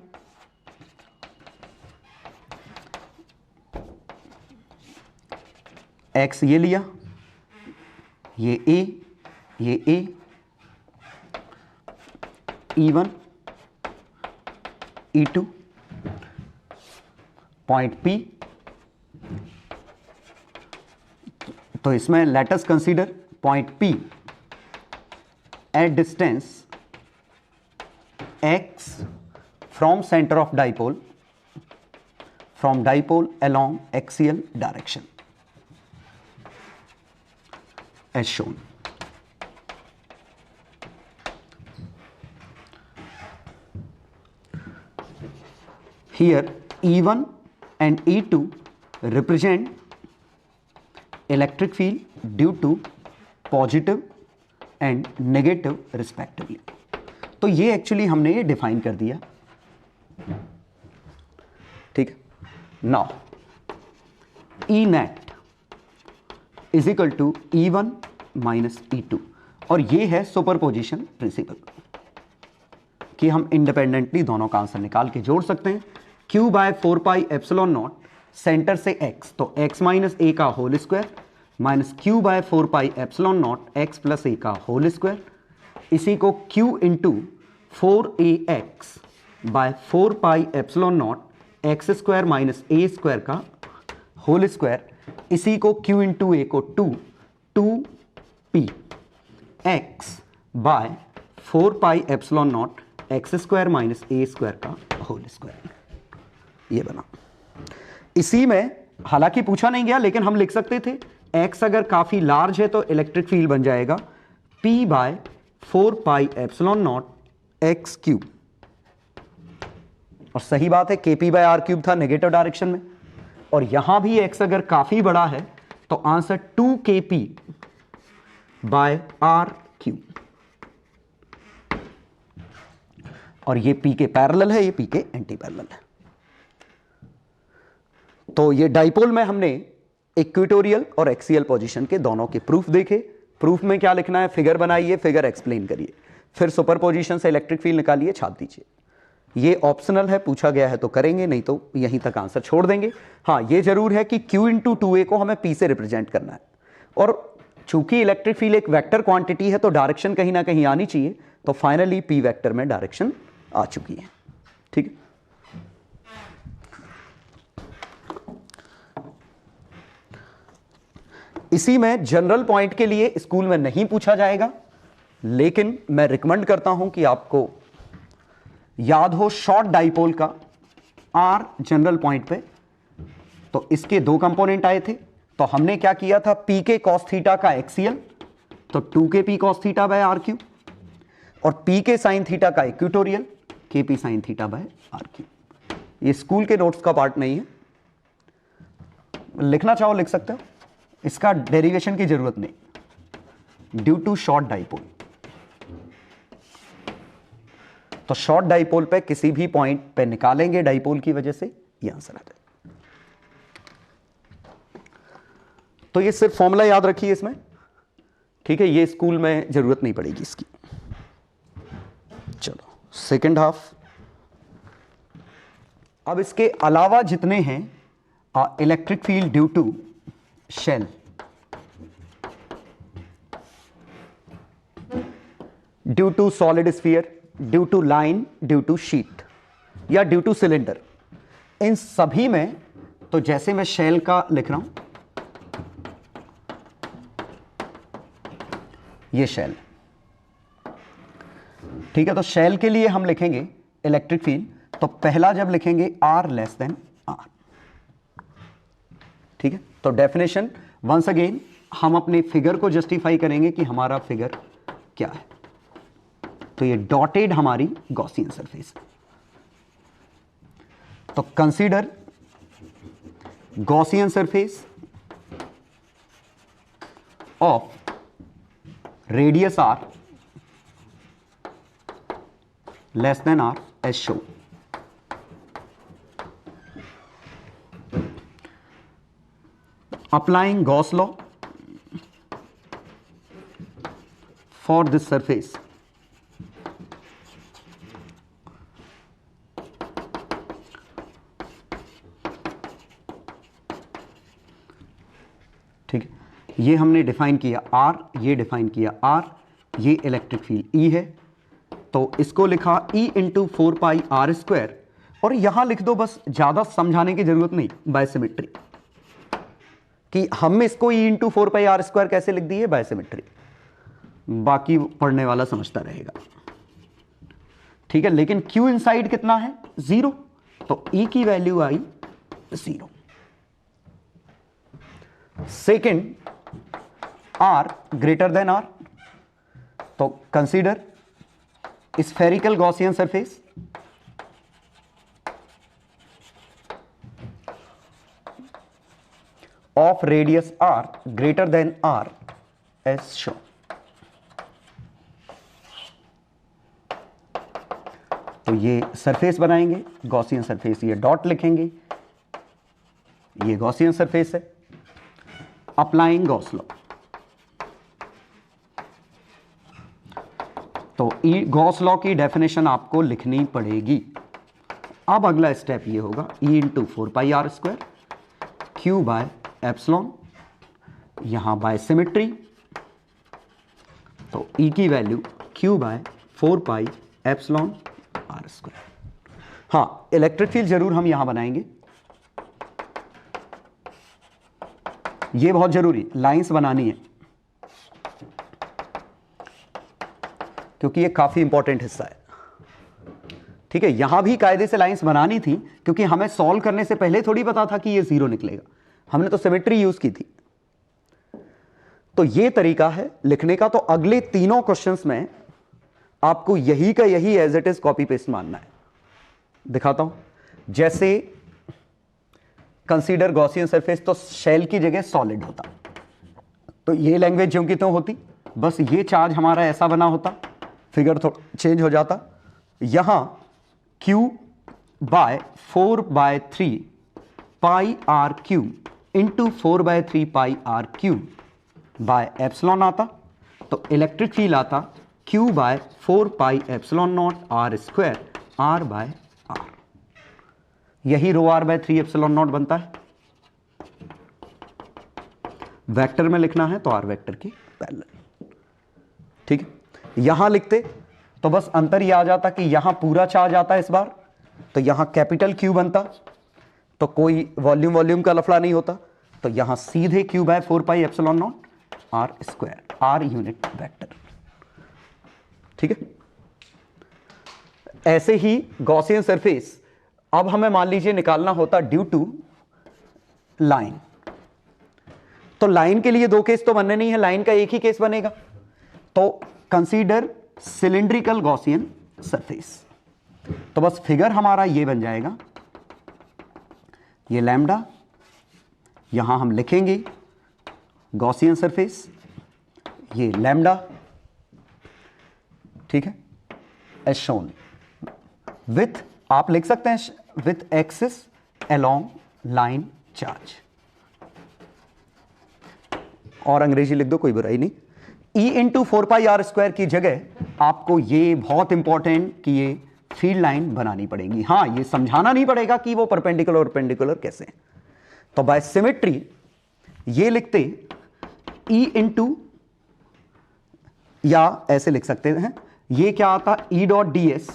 एक्स ये लिया, ये ए, ये ए, E1, E2, पॉइंट P। तो इसमें late us consider point P eight distance x from center of dipole, from dipole along axial direction as shown. Here E1 and E2 represent electric field due to positive and negative respectively. तो ये actually हमने ये define कर दिया, ठीक है। Now E net is equal to E1 minus E2, और ये है सुपरपोजिशन प्रिंसिपल कि हम इंडिपेंडेंटली दोनों का आंसर निकाल के जोड़ सकते हैं। Q bye 4 pi epsilon naught centre से x, तो x माइनस ए का whole square minus Q bye 4 pi epsilon naught x plus a का होल स्क्वायर, इसी को Q into 4ax by 4 pi epsilon naught x square minus a square का whole square, इसी को Q into a को 2p x by 4 pi epsilon naught x square minus a square का whole square, ये बना। इसी में हालांकि पूछा नहीं गया, लेकिन हम लिख सकते थे x अगर काफी लार्ज है तो इलेक्ट्रिक फील्ड बन जाएगा p by 4 pi epsilon naught X cube. और सही बात है, kp बाय आर क्यूब था नेगेटिव डायरेक्शन में, और यहां भी x अगर काफी बड़ा है तो answer 2kp bye R cube. और ये p के पैरेलल है, ये p के एंटी पैरेलल है। तो ये डाइपोल में हमने इक्वेटोरियल और एक्सियल पोजीशन के दोनों के प्रूफ देखे। प्रूफ में क्या लिखना है, फिगर बनाइए, फिगर एक्सप्लेन करिए, फिर सुपरपोजिशन से इलेक्ट्रिक फील्ड निकालिए, छाप दीजिए। ये ऑप्शनल है, पूछा गया है तो करेंगे, नहीं तो यहीं तक आंसर छोड़ देंगे। हाँ, ये जरूर है कि Q इंटू 2A को हमें P से रिप्रेजेंट करना है, और चूंकि इलेक्ट्रिक फील्ड एक वेक्टर क्वांटिटी है तो डायरेक्शन कहीं ना कहीं आनी चाहिए, तो फाइनली P वेक्टर में डायरेक्शन आ चुकी है। ठीक है, इसी में जनरल पॉइंट के लिए स्कूल में नहीं पूछा जाएगा, लेकिन मैं रिकमेंड करता हूं कि आपको याद हो शॉर्ट डाइपोल का आर जनरल पॉइंट पे। तो इसके दो कंपोनेंट आए थे, तो हमने क्या किया था, पी के कॉस थीटा का एक्सियल, तो 2 K P cos theta by R cube, और पी के साइन थीटा का equatorial, K P sine theta by R cube. ये स्कूल के नोट्स का पार्ट नहीं है, लिखना चाहो लिख सकते हो, इसका डेरिवेशन की जरूरत नहीं, ड्यू टू शॉर्ट डाइपोल। तो शॉर्ट डाइपोल पे किसी भी पॉइंट पे निकालेंगे डाइपोल की वजह से, ये आंसर आ जाए। तो ये सिर्फ फॉर्मूला याद रखिए इसमें, ठीक है, ये स्कूल में जरूरत नहीं पड़ेगी इसकी। चलो सेकंड हाफ। अब इसके अलावा जितने हैं, electric field due to shell, due to solid sphere, due to line, due to sheet या ड्यू टू सिलेंडर, इन सभी में तो जैसे मैं शेल का लिख रहा हूं, ये शेल, ठीक है, तो शेल के लिए हम लिखेंगे इलेक्ट्रिक फील्ड, तो पहला जब लिखेंगे आर लेस देन आर, ठीक है। तो डेफिनेशन वंस अगेन हम अपने फिगर को जस्टिफाई करेंगे कि हमारा फिगर क्या है। तो ये डॉटेड हमारी गॉसियन सरफेस, तो consider Gaussian surface of radius R less than R as show. Applying Gauss law for this surface, ठीक है, ये हमने डिफाइन किया R, ये डिफाइन किया R, ये इलेक्ट्रिक फील्ड E है, तो इसको लिखा E into 4 pi R square, और यहां लिख दो, बस ज्यादा समझाने की जरूरत नहीं, बाय सिमेट्री, कि हम इसको E into 4 pi R square कैसे लिख दिए, बाय सिमेट्री, बाकी पढ़ने वाला समझता रहेगा, ठीक है। लेकिन Q इनसाइड कितना है, 0, तो E की वैल्यू आई 0। Second, R greater than R, तो consider spherical Gaussian surface, of radius r greater than r as shown। तो ये सरफेस बनाएंगे गॉसियन सरफेस, ये डॉट लिखेंगे, ये गॉसियन सरफेस है। अप्लाइंग गॉस लॉ, तो गॉस लॉ की डेफिनेशन आपको लिखनी पड़ेगी। अब अगला स्टेप ये होगा, E into 4 pi R square Q by epsilon, यहां बाय सिमेट्री, तो E की value Q bye 4 pi epsilon R square. हाँ, इलेक्ट्रिक फील्ड जरूर हम यहां बनाएंगे, ये बहुत जरूरी लाइंस बनानी है, क्योंकि ये काफी इंपॉर्टेंट हिस्सा है, ठीक है। यहां भी कायदे से लाइंस बनानी थी, क्योंकि हमें सॉल्व करने से पहले थोड़ी पता था कि ये 0 निकलेगा, हमने तो सिमेट्री यूज की थी। तो ये तरीका है लिखने का। तो अगले तीनों क्वेश्चंस में आपको यही का यही as it is copy paste मानना है। दिखाता हूं, जैसे कंसीडर गॉसियन सरफेस, तो शेल की जगह सॉलिड होता, तो ये लैंग्वेज जो कि तो होती, बस ये चार्ज हमारा ऐसा बना होता, फिगर थोड़ा चेंज हो जाता, यहां Q by 4/3 pi R cube into 4/3 pi R cube by epsilon आता, तो इलेक्ट्रिक फील्ड आता Q by 4πε0 R by R, यही रो R बाय 3ε0 बनता है। वेक्टर में लिखना है तो R वेक्टर के पैरेलल, ठीक है। यहां लिखते तो बस अंतर यह आ जाता कि यहां पूरा चार्ज आता है इस बार, तो यहां कैपिटल Q बनता, तो कोई वॉल्यूम का लफड़ा नहीं होता, तो यहां सीधे Q by 4πε0 R², R unit vector, ठीक है। ऐसे ही गॉसियन सरफेस अब हमें मान लीजिए निकालना होता ड्यू टू लाइन, तो लाइन के लिए दो केस तो बनने नहीं है, लाइन का एक ही केस बनेगा। तो कंसीडर सिलिंड्रिकल गॉसियन सरफेस, तो बस फिगर हमारा ये बन जाएगा, ये लैम्डा, यहां हम लिखेंगे गॉसियन सरफेस, ये लैम्डा, ठीक है, एज शोन विथ, आप लिख सकते हैं with axis along line charge, और अंग्रेजी लिख दो, कोई बुराई नहीं। E इंटू 4πr² की जगह आपको ये बहुत इंपॉर्टेंट कि ये फील्ड लाइन बनानी पड़ेगी। हां, ये समझाना नहीं पड़ेगा कि वो परपेंडिकुलर कैसे है। तो बाय सिमेट्री ये लिखते E इंटू, या ऐसे लिख सकते हैं, ये क्या आता E dot ds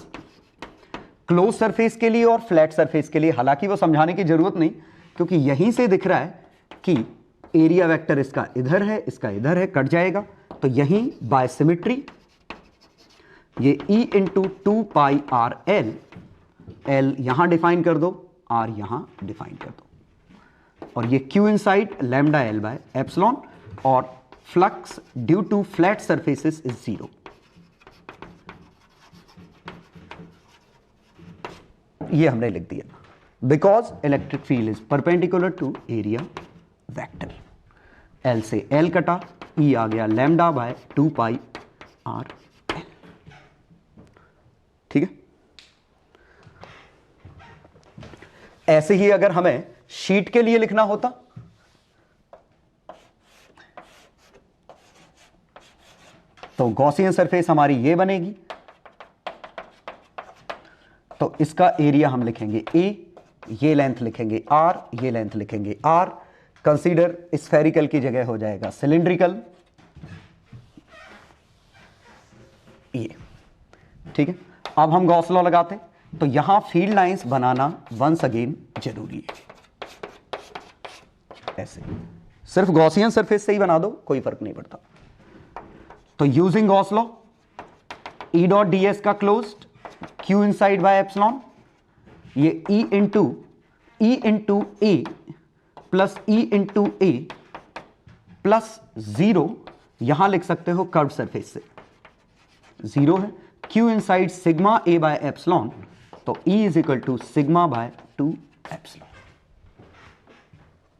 close surface के लिए और फ्लैट सरफेस के लिए। हालांकि वो समझाने की जरूरत नहीं, क्योंकि यहीं से दिख रहा है कि एरिया वेक्टर इसका इधर है, इसका इधर है, कट जाएगा। तो यहीं बाय सिमेट्री ये E इंटू 2πrl, L यहां डिफाइन कर दो, R यहां डिफाइन कर दो, और ये Q inside lambda L by epsilon, और flux due to flat surfaces is 0। ये हमने लिख दिया, because electric field is perpendicular to area vector. L से L कटा, E आ गया लैम्डा बाय 2πrl, ठीक है। ऐसे ही अगर हमें शीट के लिए लिखना होता, तो गॉसियन सरफेस हमारी ये बनेगी, तो इसका एरिया हम लिखेंगे A, ये लेंथ लिखेंगे R, ये लेंथ लिखेंगे R। कंसीडर स्फेरिकल की जगह हो जाएगा सिलिंड्रिकल, ये, ठीक है। अब हम गॉस लॉ लगाते, तो यहां फील्ड लाइंस बनाना वंस अगेन जरूरी है। ऐसे सिर्फ गॉसियन सरफेस से ही बना दो, कोई फर्क नहीं पड़ता। तो using Gauss law, E dot ds का closed, Q inside by epsilon, ये E into A plus E into A plus 0, यहां लिख सकते हो कर्व सरफेस से 0 है। Q inside sigma A by epsilon, तो E is equal to sigma by 2 epsilon,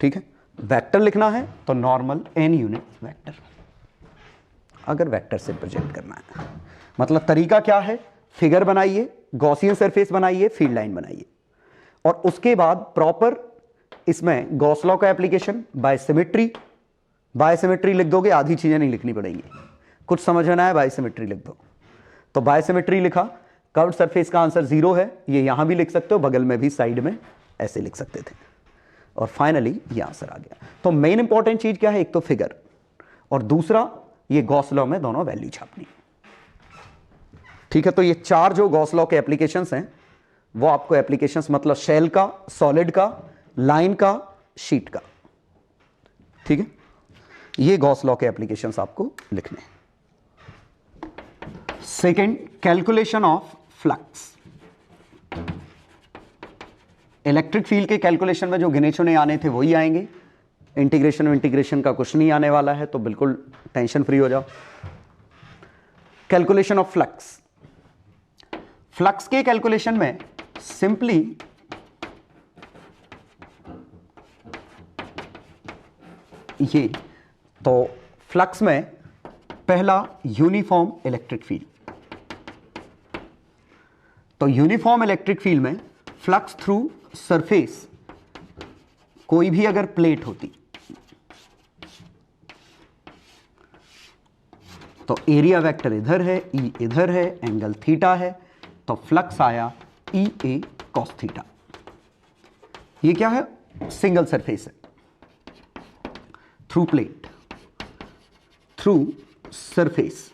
ठीक है। वेक्टर लिखना है तो नॉर्मल n यूनिट वेक्टर, अगर वेक्टर से प्रेजेंट करना है। मतलब तरीका क्या है, फिगर बनाइए, गॉसियन सरफेस बनाइए, फील्ड लाइन बनाइए, और उसके बाद प्रॉपर इसमें गॉस लॉ का एप्लीकेशन, बाय सिमेट्री लिख दोगे, आधी चीजें नहीं लिखनी पड़ेंगी। कुछ समझना है बाय सिमेट्री लिख दो, तो बाय सिमेट्री लिखा, कर्व्ड सरफेस का आंसर 0 है, ये यहां भी लिख सकते हो, बगल में भी साइड में ऐसे लिख सकते थे, और फाइनली ये आंसर आ गया। तो मेन इंपॉर्टेंट चीज क्या है, एक तो फिगर, और दूसरा ये गॉस लॉ में दोनों वैल्यू छापनी, ठीक है। तो ये 4 जो गॉस लॉ के एप्लीकेशंस हैं, वो आपको एप्लीकेशंस मतलब शेल का, सॉलिड का, लाइन का, शीट का, ठीक है। ये गॉस लॉ के एप्लीकेशंस आपको लिखने हैं। Second, calculation of flux. Electric field के कैलकुलेशन में जो गिने चुने आने थे वही आएंगे, इंटीग्रेशन का कुछ नहीं आने वाला है, तो बिल्कुल टेंशन फ्री हो जाओ। कैलकुलेशन ऑफ फ्लक्स, फ्लक्स के कैलकुलेशन में सिंपली ये, तो फ्लक्स में पहला यूनिफॉर्म इलेक्ट्रिक फील्ड, तो यूनिफॉर्म इलेक्ट्रिक फील्ड में फ्लक्स थ्रू सरफेस, कोई भी अगर प्लेट होती, तो एरिया वेक्टर इधर है, ई इधर है, एंगल थीटा है, तो फ्लक्स आया ई ए कॉस थीटा। ये क्या है? सिंगल सरफेस है, थ्रू प्लेट, थ्रू सरफेस।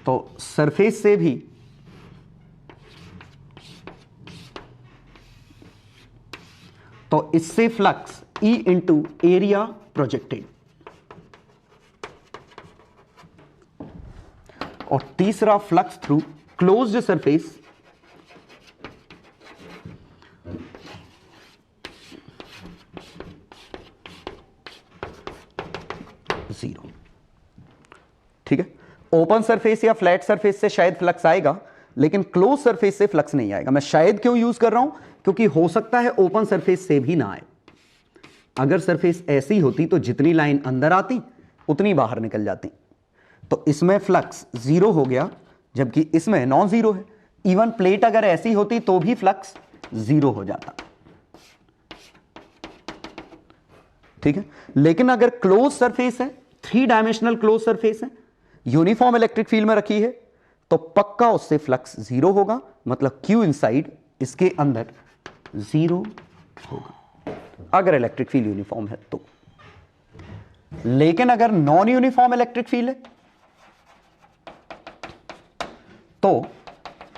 तो सरफेस से भी तो इससे flux E into area projected. और तीसरा flux through closed surface, zero. ठीक है, ओपन सरफेस या फ्लैट सरफेस से शायद फ्लक्स आएगा, लेकिन क्लोज सरफेस से फ्लक्स नहीं आएगा। मैं शायद क्यों यूज कर रहा हूं? क्योंकि हो सकता है ओपन सरफेस से भी ना आए। अगर सरफेस ऐसी होती तो जितनी लाइन अंदर आती उतनी बाहर निकल जाती। तो इसमें फ्लक्स जीरो हो गया, जबकि इसमें नॉन जीरो है। इवन प्लेट अगर ऐसी होती तो भी फ्लक्स जीरो हो जाता। ठीक है, लेकिन अगर क्लोज सरफेस है, 3 डायमेंशनल क्लोज सरफेस है, यूनिफॉर्म इलेक्ट्रिक फील्ड में रखी है, तो पक्का उससे फ्लक्स जीरो होगा। मतलब क्यू इनसाइड इसके अंदर जीरो होगा, अगर इलेक्ट्रिक फील्ड यूनिफॉर्म है तो। लेकिन अगर नॉन यूनिफॉर्म इलेक्ट्रिक फील्ड है तो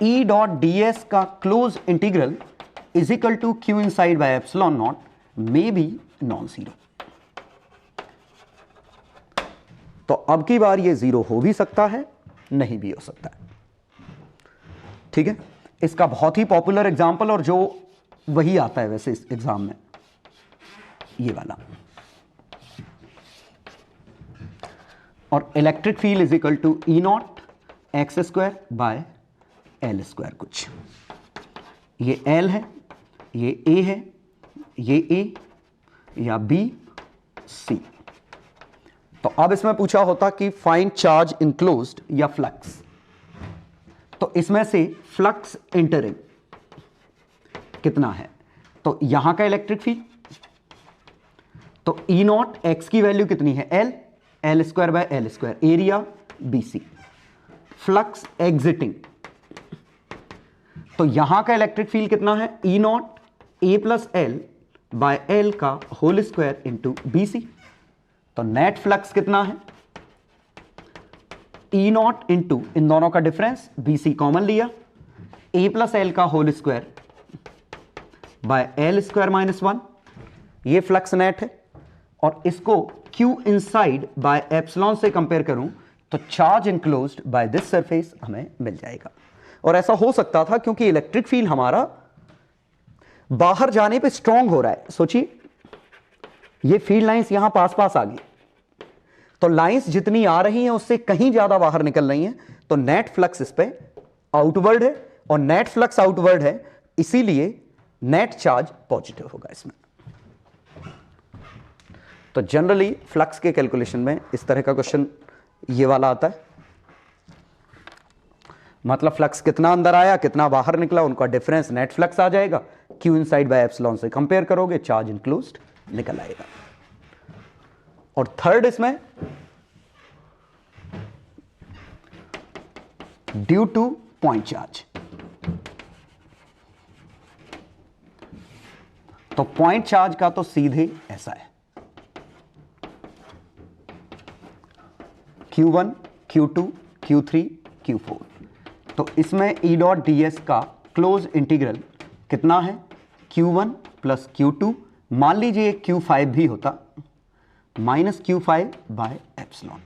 E डॉट ds का close integral is equal to Q inside by epsilon naught may be non zero. तो अब की बार ये जीरो हो भी सकता है, नहीं भी हो सकता है। ठीक है, इसका बहुत ही पॉपुलर एग्जांपल, और जो वही आता है वैसे इस एग्जाम में, ये वाला। और electric field is equal to E naught x square by L square कुछ। ये एल है, ये ए है, ये ए या बी सी। तो अब इसमें पूछा होता कि फाइंड चार्ज इनक्लोज्ड या फ्लक्स, तो इसमें से फ्लक्स एंटरिंग कितना है? तो यहां का इलेक्ट्रिक फील्ड, तो ई नॉट एक्स की वैल्यू कितनी है? L, L square by L square, area B C. Flux exiting, तो यहां का इलेक्ट्रिक फील्ड कितना है? E naught a plus L by L का whole square into B C. तो नेट फ्लक्स कितना है? ई नॉट इंटू इन दोनों का डिफरेंस, बी सी कॉमन लिया, ए प्लस एल का whole square by L square minus 1, ये फ्लक्स नेट है। और इसको क्यू इनसाइड बाय एप्सिलॉन से कंपेयर करूं तो charge enclosed by this surface हमें मिल जाएगा। और ऐसा हो सकता था क्योंकि इलेक्ट्रिक फील्ड हमारा बाहर जाने पे स्ट्रांग हो रहा है। सोचिए, ये फील्ड लाइंस यहां पास पास आ गई, तो लाइंस जितनी आ रही हैं उससे कहीं ज्यादा बाहर निकल रही हैं, तो नेट फ्लक्स इस पे आउटवर्ड है, और नेट फ्लक्स आउटवर्ड है, इसीलिए नेट चार्ज पॉजिटिव होगा इसमें। तो जनरली फ्लक्स के कैलकुलेशन में इस तरह का क्वेश्चन ये वाला आता है, मतलब फ्लक्स कितना अंदर आया कितना बाहर निकला, उनका डिफरेंस नेट फ्लक्स आ जाएगा, क्यू इनसाइड बाय एप्सिलॉन से कंपेयर करोगे, चार्ज इनक्लोज्ड निकल आएगा। और थर्ड इसमें ड्यू टू पॉइंट चार्ज, तो पॉइंट चार्ज का तो सीधे ऐसा है, Q1, Q2, Q3, Q4। तो इसमें E डॉट ds का क्लोज इंटीग्रल कितना है? Q1 प्लस Q2, मान लीजिए Q5 भी होता, minus Q5 by epsilon.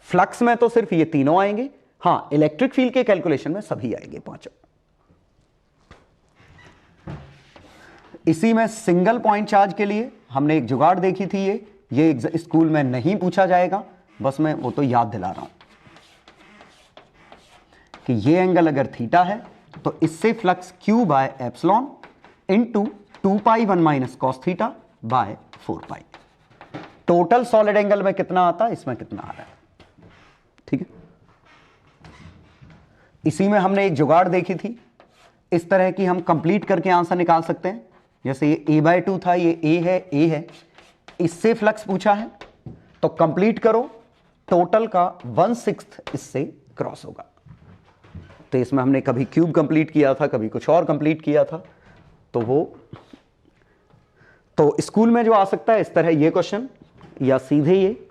Flux में तो सिर्फ ये तीनों आएंगे, हां इलेक्ट्रिक फील्ड के कैलकुलेशन में सभी आएंगे पांचों। इसी में सिंगल पॉइंट चार्ज के लिए हमने एक जुगाड़ देखी थी, ये स्कूल में नहीं पूछा जाएगा, बस मैं वो तो याद दिला रहा हूं कि ये एंगल अगर थीटा है तो इससे flux Q by epsilon into 2π1 minus cos theta by 4π। Total solid angle में कितना आता है, इसमें कितना आ रहा है। ठीक है, इसी में हमने एक जुगाड़ देखी थी, इस तरह की हम कंप्लीट करके आंसर निकाल सकते हैं। जैसे ये a/2 था, ये a है, इससे फ्लक्स पूछा है तो कंप्लीट करो टोटल का 1/6 इससे क्रॉस होगा। तो इसमें हमने कभी क्यूब कंप्लीट किया था, कभी कुछ और कंप्लीट किया था, तो स्कूल में जो आ सकता है इस तरह ये क्वेश्चन, या सीधे ये,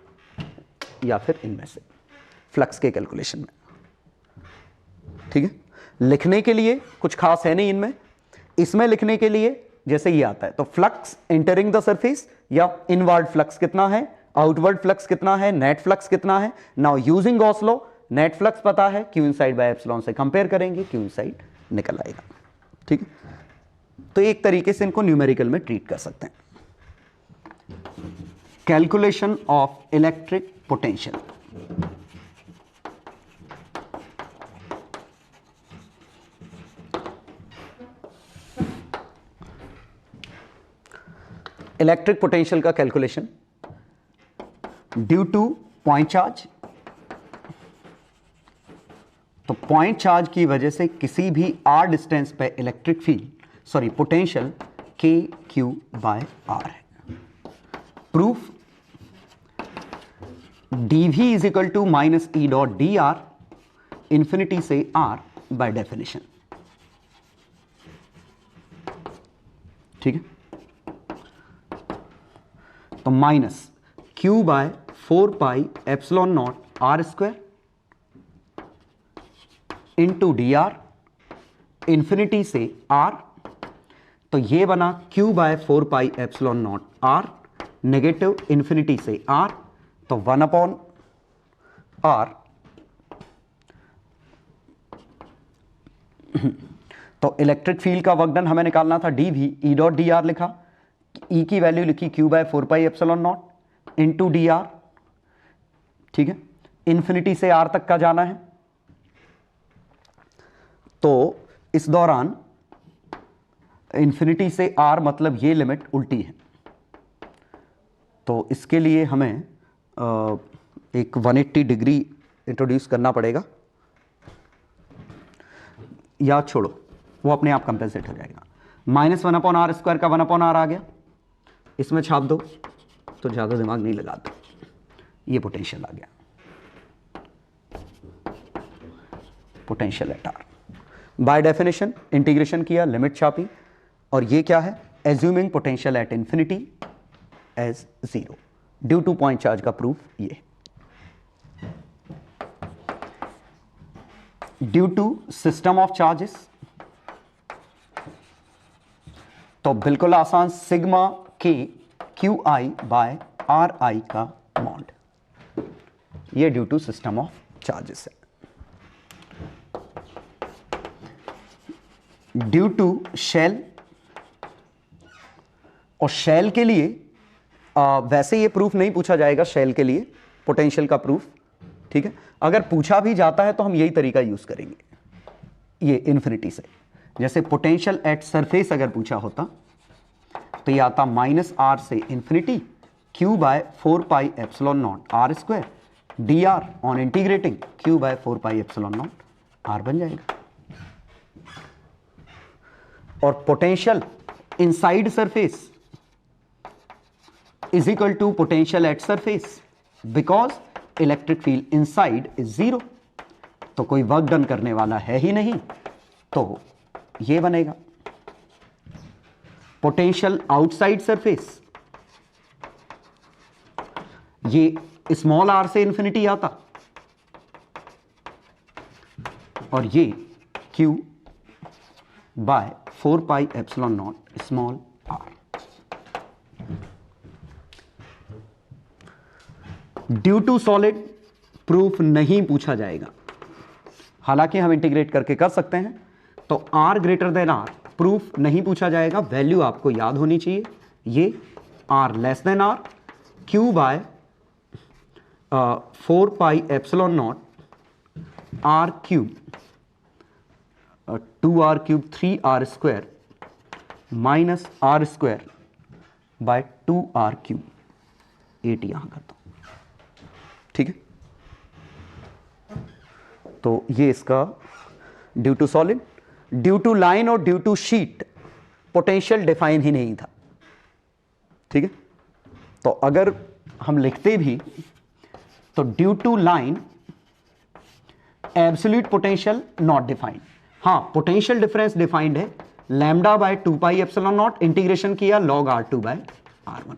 या फिर इनमें से फ्लक्स के कैलकुलेशन में। ठीक है, लिखने के लिए कुछ खास है नहीं इनमें। इसमें लिखने के लिए जैसे ये आता है, तो फ्लक्स एंटरिंग द सरफेस या इनवर्ड फ्लक्स कितना है, आउटवर्ड फ्लक्स कितना है, नेट फ्लक्स कितना है। Now using Gauss law net flux पता है, क्यू इनसाइड बाय एप्सिलॉन से कंपेयर करेंगे, क्यू इनसाइड निकल आएगा। ठीक है, तो एक तरीके से इनको न्यूमेरिकल में ट्रीट कर सकते हैं। Calculation of electric potential. Electric potential का calculation due to point charge. तो पॉइंट चार्ज की वजह से किसी भी r डिस्टेंस पे electric field potential k q by r है। Proof dv is equal to minus E dot D r infinity से r बाय डेफिनेशन। ठीक है, तो minus q bye 4 pi epsilon naught r square into D r infinity से r। तो ये बना q bye 4 pi epsilon naught r negative infinity से r, तो 1 अपॉन r। तो इलेक्ट्रिक फील्ड का वर्क डन हमें निकालना था dv, E dot D R लिखा, ई की वैल्यू लिखी q bye 4 pi epsilon naught into D R. ठीक है, इंफिनिटी से r तक का जाना है। तो इस दौरान इंफिनिटी से r मतलब ये लिमिट उल्टी है, तो इसके लिए हमें एक 180 डिग्री इंट्रोड्यूस करना पड़ेगा, या छोड़ो वो अपने आप कंपेंसेट हो जाएगा। माइनस 1 अपॉन आर स्क्वायर का 1 अपॉन आर आ गया, इसमें छाप दो तो ज़्यादा दिमाग नहीं लगाते, ये पोटेंशियल आ गया, potential at R. By definition integration किया, लिमिट छापी, और ये क्या है, assuming potential at infinity as 0 due to point charge का प्रूफ ये। Due to system of charges, तो बिल्कुल आसान, सिग्मा के Q I by R I का मॉड, ये due to system of charges है। ड्यू टू शेल, और शेल के लिए वैसे ये प्रूफ नहीं पूछा जाएगा, शेल के लिए पोटेंशियल का प्रूफ। ठीक है, अगर पूछा भी जाता है तो हम यही तरीका यूज करेंगे, ये इन्फिनिटी से। जैसे पोटेंशियल एट सरफेस अगर पूछा होता तो ये आता माइनस आर से infinity Q by 4 pi epsilon naught R square D R on integrating Q by 4 pi epsilon naught R बन जाएगा। और potential inside surface is equal to potential at surface because electric field inside is 0, तो कोई work done करने वाला है ही नहीं, तो ये बनेगा। पोटेंशियल आउटसाइड सरफेस, ये स्मॉल आर से इंफिनिटी आता, और ये Q bye 4 pi epsilon naught small R. Due to solid proof नहीं पूछा जाएगा, हालांकि हम इंटीग्रेट करके कर सकते हैं। तो R greater than R proof नहीं पूछा जाएगा, वैल्यू आपको याद होनी चाहिए, ये R less than R Q bye 4 pi epsilon naught R cube 2R cube 3R square minus R square by 2R cube, 8 यहां कर दो। ठीक है, तो ये इसका due to solid. Due to line और due to sheet potential define ही नहीं था। ठीक है, तो अगर हम लिखते भी तो due to line absolute potential not defined. हां, पोटेंशियल डिफरेंस डिफाइंड है, lambda by 2 pi epsilon naught, integration किया log R2 बाय R1।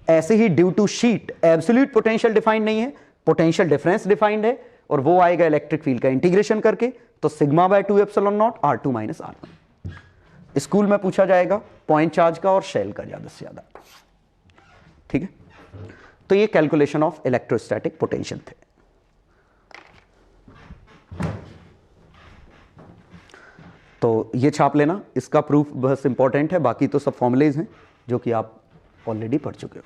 ऐसे ही due to sheet absolute potential defined नहीं है, पोटेंशियल डिफरेंस डिफाइंड है, और वो आएगा इलेक्ट्रिक फील्ड का इंटीग्रेशन करके, तो sigma by 2 epsilon not R2 minus R1। School में पूछा जाएगा पॉइंट चार्ज का और शेल का ज्यादा से ज्यादा। ठीक है, तो ये कैलकुलेशन ऑफ इलेक्ट्रोस्टैटिक पोटेंशियल थे। तो ये छाप लेना, इसका प्रूफ बस इंपॉर्टेंट है, बाकी तो सब फॉर्मुलेज हैं जो कि आप ऑलरेडी पढ़ चुके हो।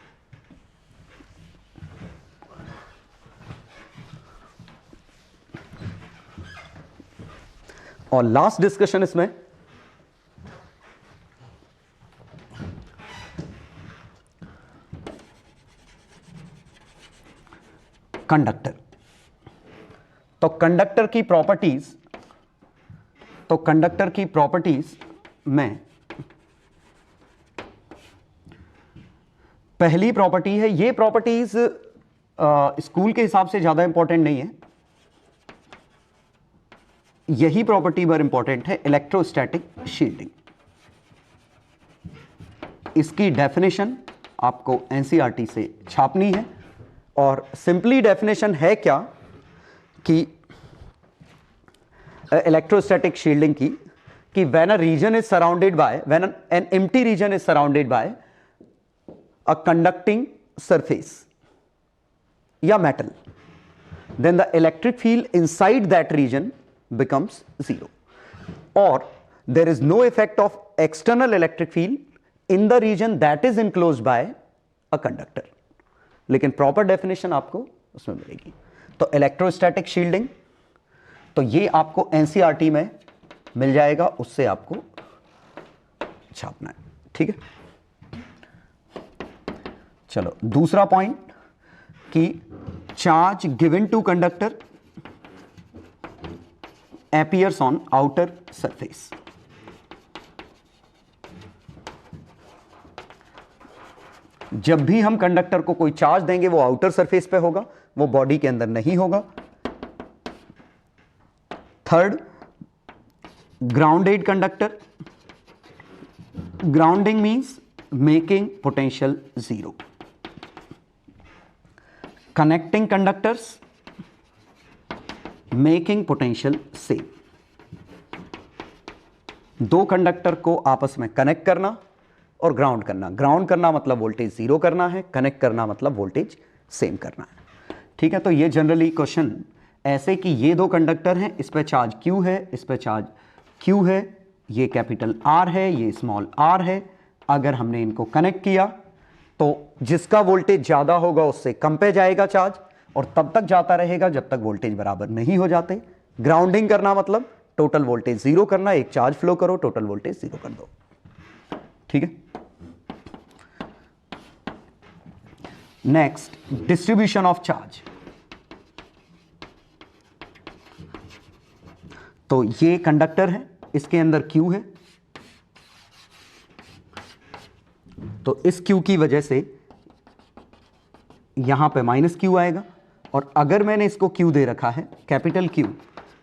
और लास्ट डिस्कशन इसमें कंडक्टर। तो कंडक्टर की प्रॉपर्टीज में पहली प्रॉपर्टी है, ये प्रॉपर्टीज स्कूल के हिसाब से ज्यादा इंपॉर्टेंट नहीं है, यही प्रॉपर्टी पर इंपॉर्टेंट है, इलेक्ट्रोस्टैटिक शील्डिंग। इसकी डेफिनेशन आपको एनसीईआरटी से छापनी है, और सिंपली डेफिनेशन है क्या कि इलेक्ट्रोस्टैटिक शील्डिंग की, कि when a region is surrounded by, when an empty region is surrounded by a conducting surface या metal, then the electric field inside that region becomes zero, or there is no effect of external electric field in the region that is enclosed by a conductor। लेकिन proper definition आपको उसमें मिलेगी। तो electrostatic shielding, तो ये आपको NCERT में मिल जाएगा, उससे आपको छापना है। ठीक है, चलो दूसरा पॉइंट, कि charge given to conductor appears on outer surface। जब भी हम कंडक्टर को कोई चार्ज देंगे वो आउटर सरफेस पे होगा, वो बॉडी के अंदर नहीं होगा। Third, grounded conductor, grounding means making potential zero. Connecting conductors, making potential same. दो कंडक्टर को आपस में कनेक्ट करना और ग्राउंड करना। ग्राउंड करना मतलब वोल्टेज जीरो करना है, कनेक्ट करना मतलब वोल्टेज सेम करना है। ठीक है, तो ये जनरली क्वेश्चन ऐसे कि ये दो कंडक्टर हैं, इस पे चार्ज Q है, इस पे चार्ज Q है, ये कैपिटल R है, ये स्मॉल r है। अगर हमने इनको कनेक्ट किया तो जिसका वोल्टेज ज्यादा होगा उससे कम पे जाएगा चार्ज, और तब तक जाता रहेगा जब तक वोल्टेज बराबर नहीं हो जाते। ग्राउंडिंग करना मतलब टोटल वोल्टेज जीरो करना, एक चार्ज फ्लो करो, टोटल वोल्टेज जीरो कर दो। ठीक है, नेक्स्ट, डिस्ट्रीब्यूशन ऑफ चार्ज। तो ये कंडक्टर है, इसके अंदर Q है, तो इस Q की वजह से यहां पे माइनस Q आएगा, और अगर मैंने इसको Q दे रखा है कैपिटल Q,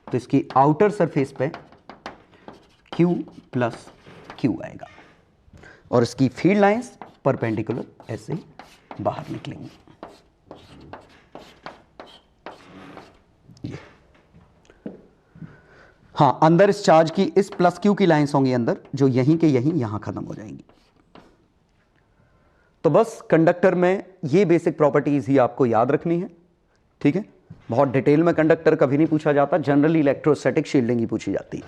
तो इसकी आउटर सरफेस पे Q प्लस Q आएगा, और इसकी फील्ड लाइंस परपेंडिकुलर ऐसे बाहर निकलेंगी। हाँ, अंदर इस चार्ज की, इस प्लस Q की लाइंस होंगी अंदर, जो यहीं के यहीं यहां खत्म हो जाएंगी। तो बस कंडक्टर में ये बेसिक प्रॉपर्टीज ही आपको याद रखनी है। ठीक है, बहुत डिटेल में कंडक्टर कभी नहीं पूछा जाता, जनरली इलेक्ट्रोस्टैटिक शील्डिंग ही पूछी जाती है,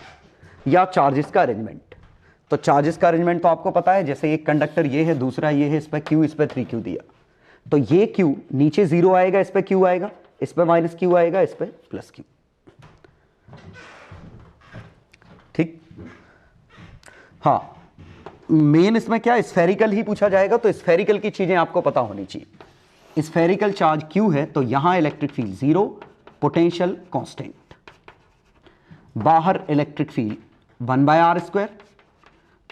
या चार्जेस का अरेंजमेंट। तो चार्जेस का अरेंजमेंट तो आपको पता है, जैसे एक कंडक्टर ये है, दूसरा ये है, इस पर Q, इस पर 3Q दिया, तो ये Q नीचे जीरो आएगा, इस पर Q आएगा, इस पर माइनस Q आएगा, इस पर प्लस Q। ठीक, हाँ, मेन इसमें क्या स्फेरिकल ही पूछा जाएगा, तो स्फेरिकल की चीजें आपको पता होनी चाहिए। स्फेरिकल चार्ज Q है, तो यहां electric field zero, potential constant. बाहर electric field 1/r²,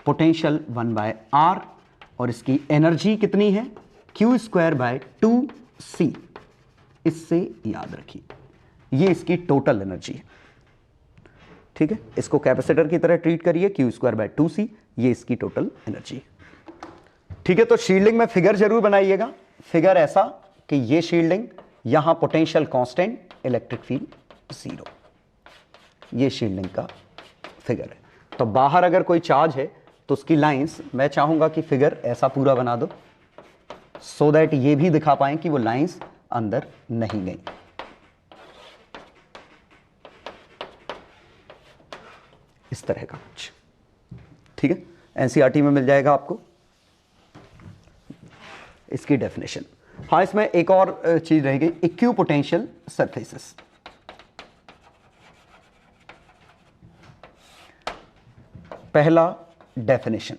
potential 1/r, और इसकी एनर्जी कितनी है, Q² by 2c। इससे याद रखिए, ये इसकी टोटल एनर्जी है। ठीक है, इसको कैपेसिटर की तरह ट्रीट करिए, Q²/2C, ये इसकी टोटल एनर्जी है। ठीक है, तो शील्डिंग में फिगर जरूर बनाइएगा, फिगर ऐसा कि ये शील्डिंग, यहां पोटेंशियल कांस्टेंट, इलेक्ट्रिक फील्ड 0, ये शील्डिंग का फिगर है। तो बाहर अगर कोई चार्ज है तो उसकी लाइंस मैं चाहूंगा कि फिगर ऐसा पूरा बना दो, सो दैट ये भी दिखा पाएं कि वो लाइंस अंदर नहीं गई। इस तरह का कुछ। ठीक है, एनसीईआरटी में मिल जाएगा आपको इसकी डेफिनेशन। हाँ, इसमें एक और चीज रहेगी, इक्विपोटेंशियल सरफेसेस। पहला डेफिनेशन,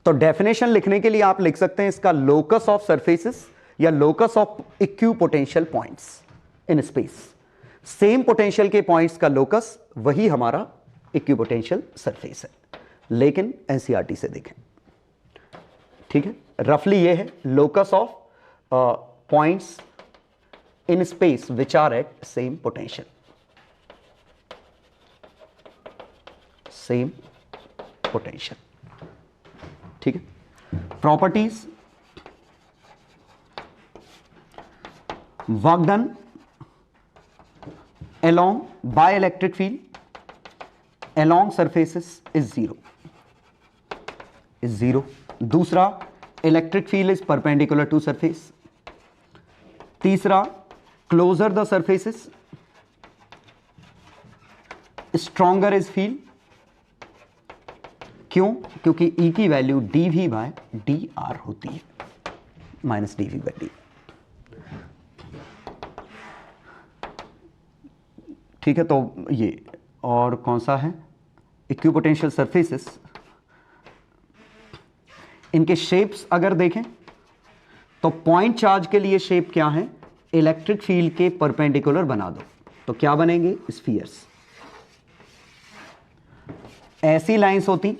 तो डेफिनेशन लिखने के लिए आप लिख सकते हैं इसका लोकस ऑफ सरफेसेस या locus of equipotential points in space. Same potential के पॉइंट्स का लोकस वही हमारा इक्विपोटेंशियल सरफेस है, लेकिन एनसीईआरटी से देखें। ठीक है, रफली ये है locus of points in space which are at same potential, same potential. ठीक है, properties, work done along by electric field along surfaces is zero। दूसरा, electric field is perpendicular to surface। तीसरा, closer the surfaces stronger is field। क्यों? क्योंकि E की value dV/dr होती है, minus dV/d। ठीक है, तो ये और कौन सा है, इक्विपोटेंशियल सरफेसेस, इनके शेप्स अगर देखें तो पॉइंट चार्ज के लिए शेप क्या है, इलेक्ट्रिक फील्ड के परपेंडिकुलर बना दो तो क्या बनेंगे, स्फीयर्स। ऐसी लाइंस होती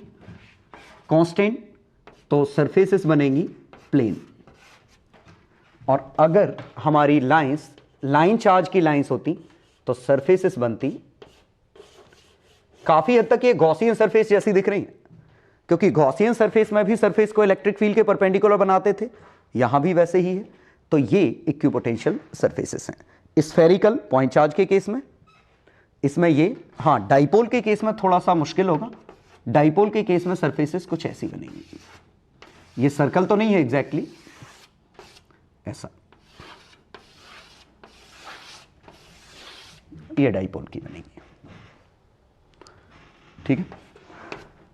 कांस्टेंट तो सरफेसेस बनेंगी प्लेन, और अगर हमारी लाइंस लाइन चार्ज की लाइंस होती तो सरफेसेस बनती, काफी हद तक ये गॉसियन सरफेस जैसी दिख रही है, क्योंकि गॉसियन सरफेस में भी सरफेस को इलेक्ट्रिक फील्ड के परपेंडिकुलर बनाते थे, यहां भी वैसे ही है। तो ये इक्विपोटेंशियल सरफेसेस हैं। स्फेरिकल पॉइंट चार्ज के केस में, इसमें ये, हाँ डाइपोल के केस में थोड़ा सा मुश्किल होगा। डाइपोल के केस में सरफेसेस कुछ ऐसी बनेंगी, ये सर्कल तो नहीं है एग्जैक्टली ऐसा, ये डाइपोल की बनेगी। ठीक है,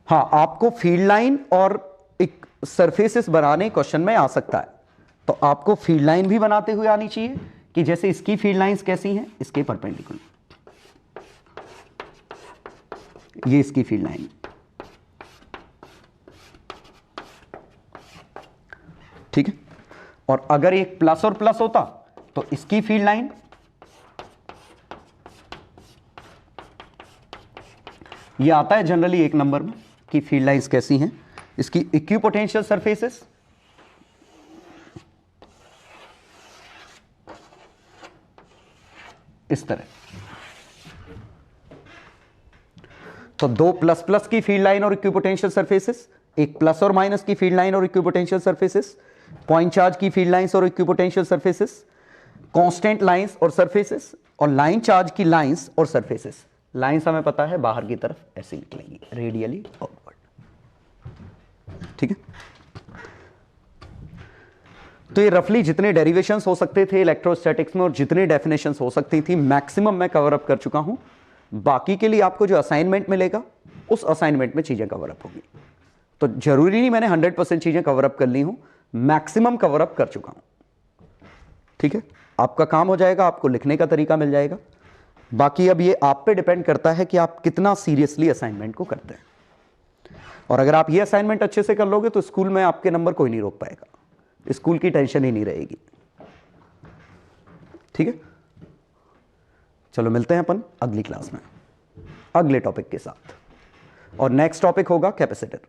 हाँ आपको फील्ड लाइन और एक सरफेसेस बनाने क्वेश्चन में आ सकता है, तो आपको फील्ड लाइन भी बनाते हुए आनी चाहिए कि जैसे इसकी फील्ड लाइंस कैसी हैं, इसके परपेंडिकुलर, ये इसकी फील्ड लाइन। ठीक है, और अगर एक प्लस और प्लस होता तो इसकी फील्ड लाइन, ये आता है जनरली एक नंबर में कि फील्ड लाइंस कैसी हैं, इसकी इक्विपोटेंशियल सरफेसेस, इस तरह। तो दो प्लस प्लस की फील्ड लाइन और इक्विपोटेंशियल सरफेसेस, एक प्लस और माइनस की फील्ड लाइन और इक्विपोटेंशियल सरफेसेस, पॉइंट चार्ज की फील्ड लाइंस और इक्विपोटेंशियल सरफेसेस, कांस्टेंट लाइंस और सरफेसेस, और लाइन चार्ज की लाइंस और सरफेसेस। लाइंस हमें पता है बाहर की तरफ ऐसे निकलेंगी, रेडियली आउटवर्ड। ठीक है, तो ये रफली जितने डेरिवेशंस हो सकते थे इलेक्ट्रोस्टैटिक्स में और जितनी डेफिनेशंस हो सकती थी मैक्सिमम मैं कवर अप कर चुका हूं। बाकी के लिए आपको जो असाइनमेंट मिलेगा उस असाइनमेंट में चीजें कवर अप होगी, तो जरूरी नहीं मैंने 100% चीजें कवर अप कर ली हूं, मैक्सिमम कवर अप कर चुका हूं। ठीक है, आपका काम हो जाएगा, आपको लिखने का तरीका मिल जाएगा। बाकी अब ये आप पे डिपेंड करता है कि आप कितना सीरियसली असाइनमेंट को करते हैं, और अगर आप ये असाइनमेंट अच्छे से कर लोगे तो स्कूल में आपके नंबर कोई नहीं रोक पाएगा, स्कूल की टेंशन ही नहीं रहेगी। ठीक है, चलो मिलते हैं अपन अगली क्लास में अगले टॉपिक के साथ, और नेक्स्ट टॉपिक होगा कैपेसिटर।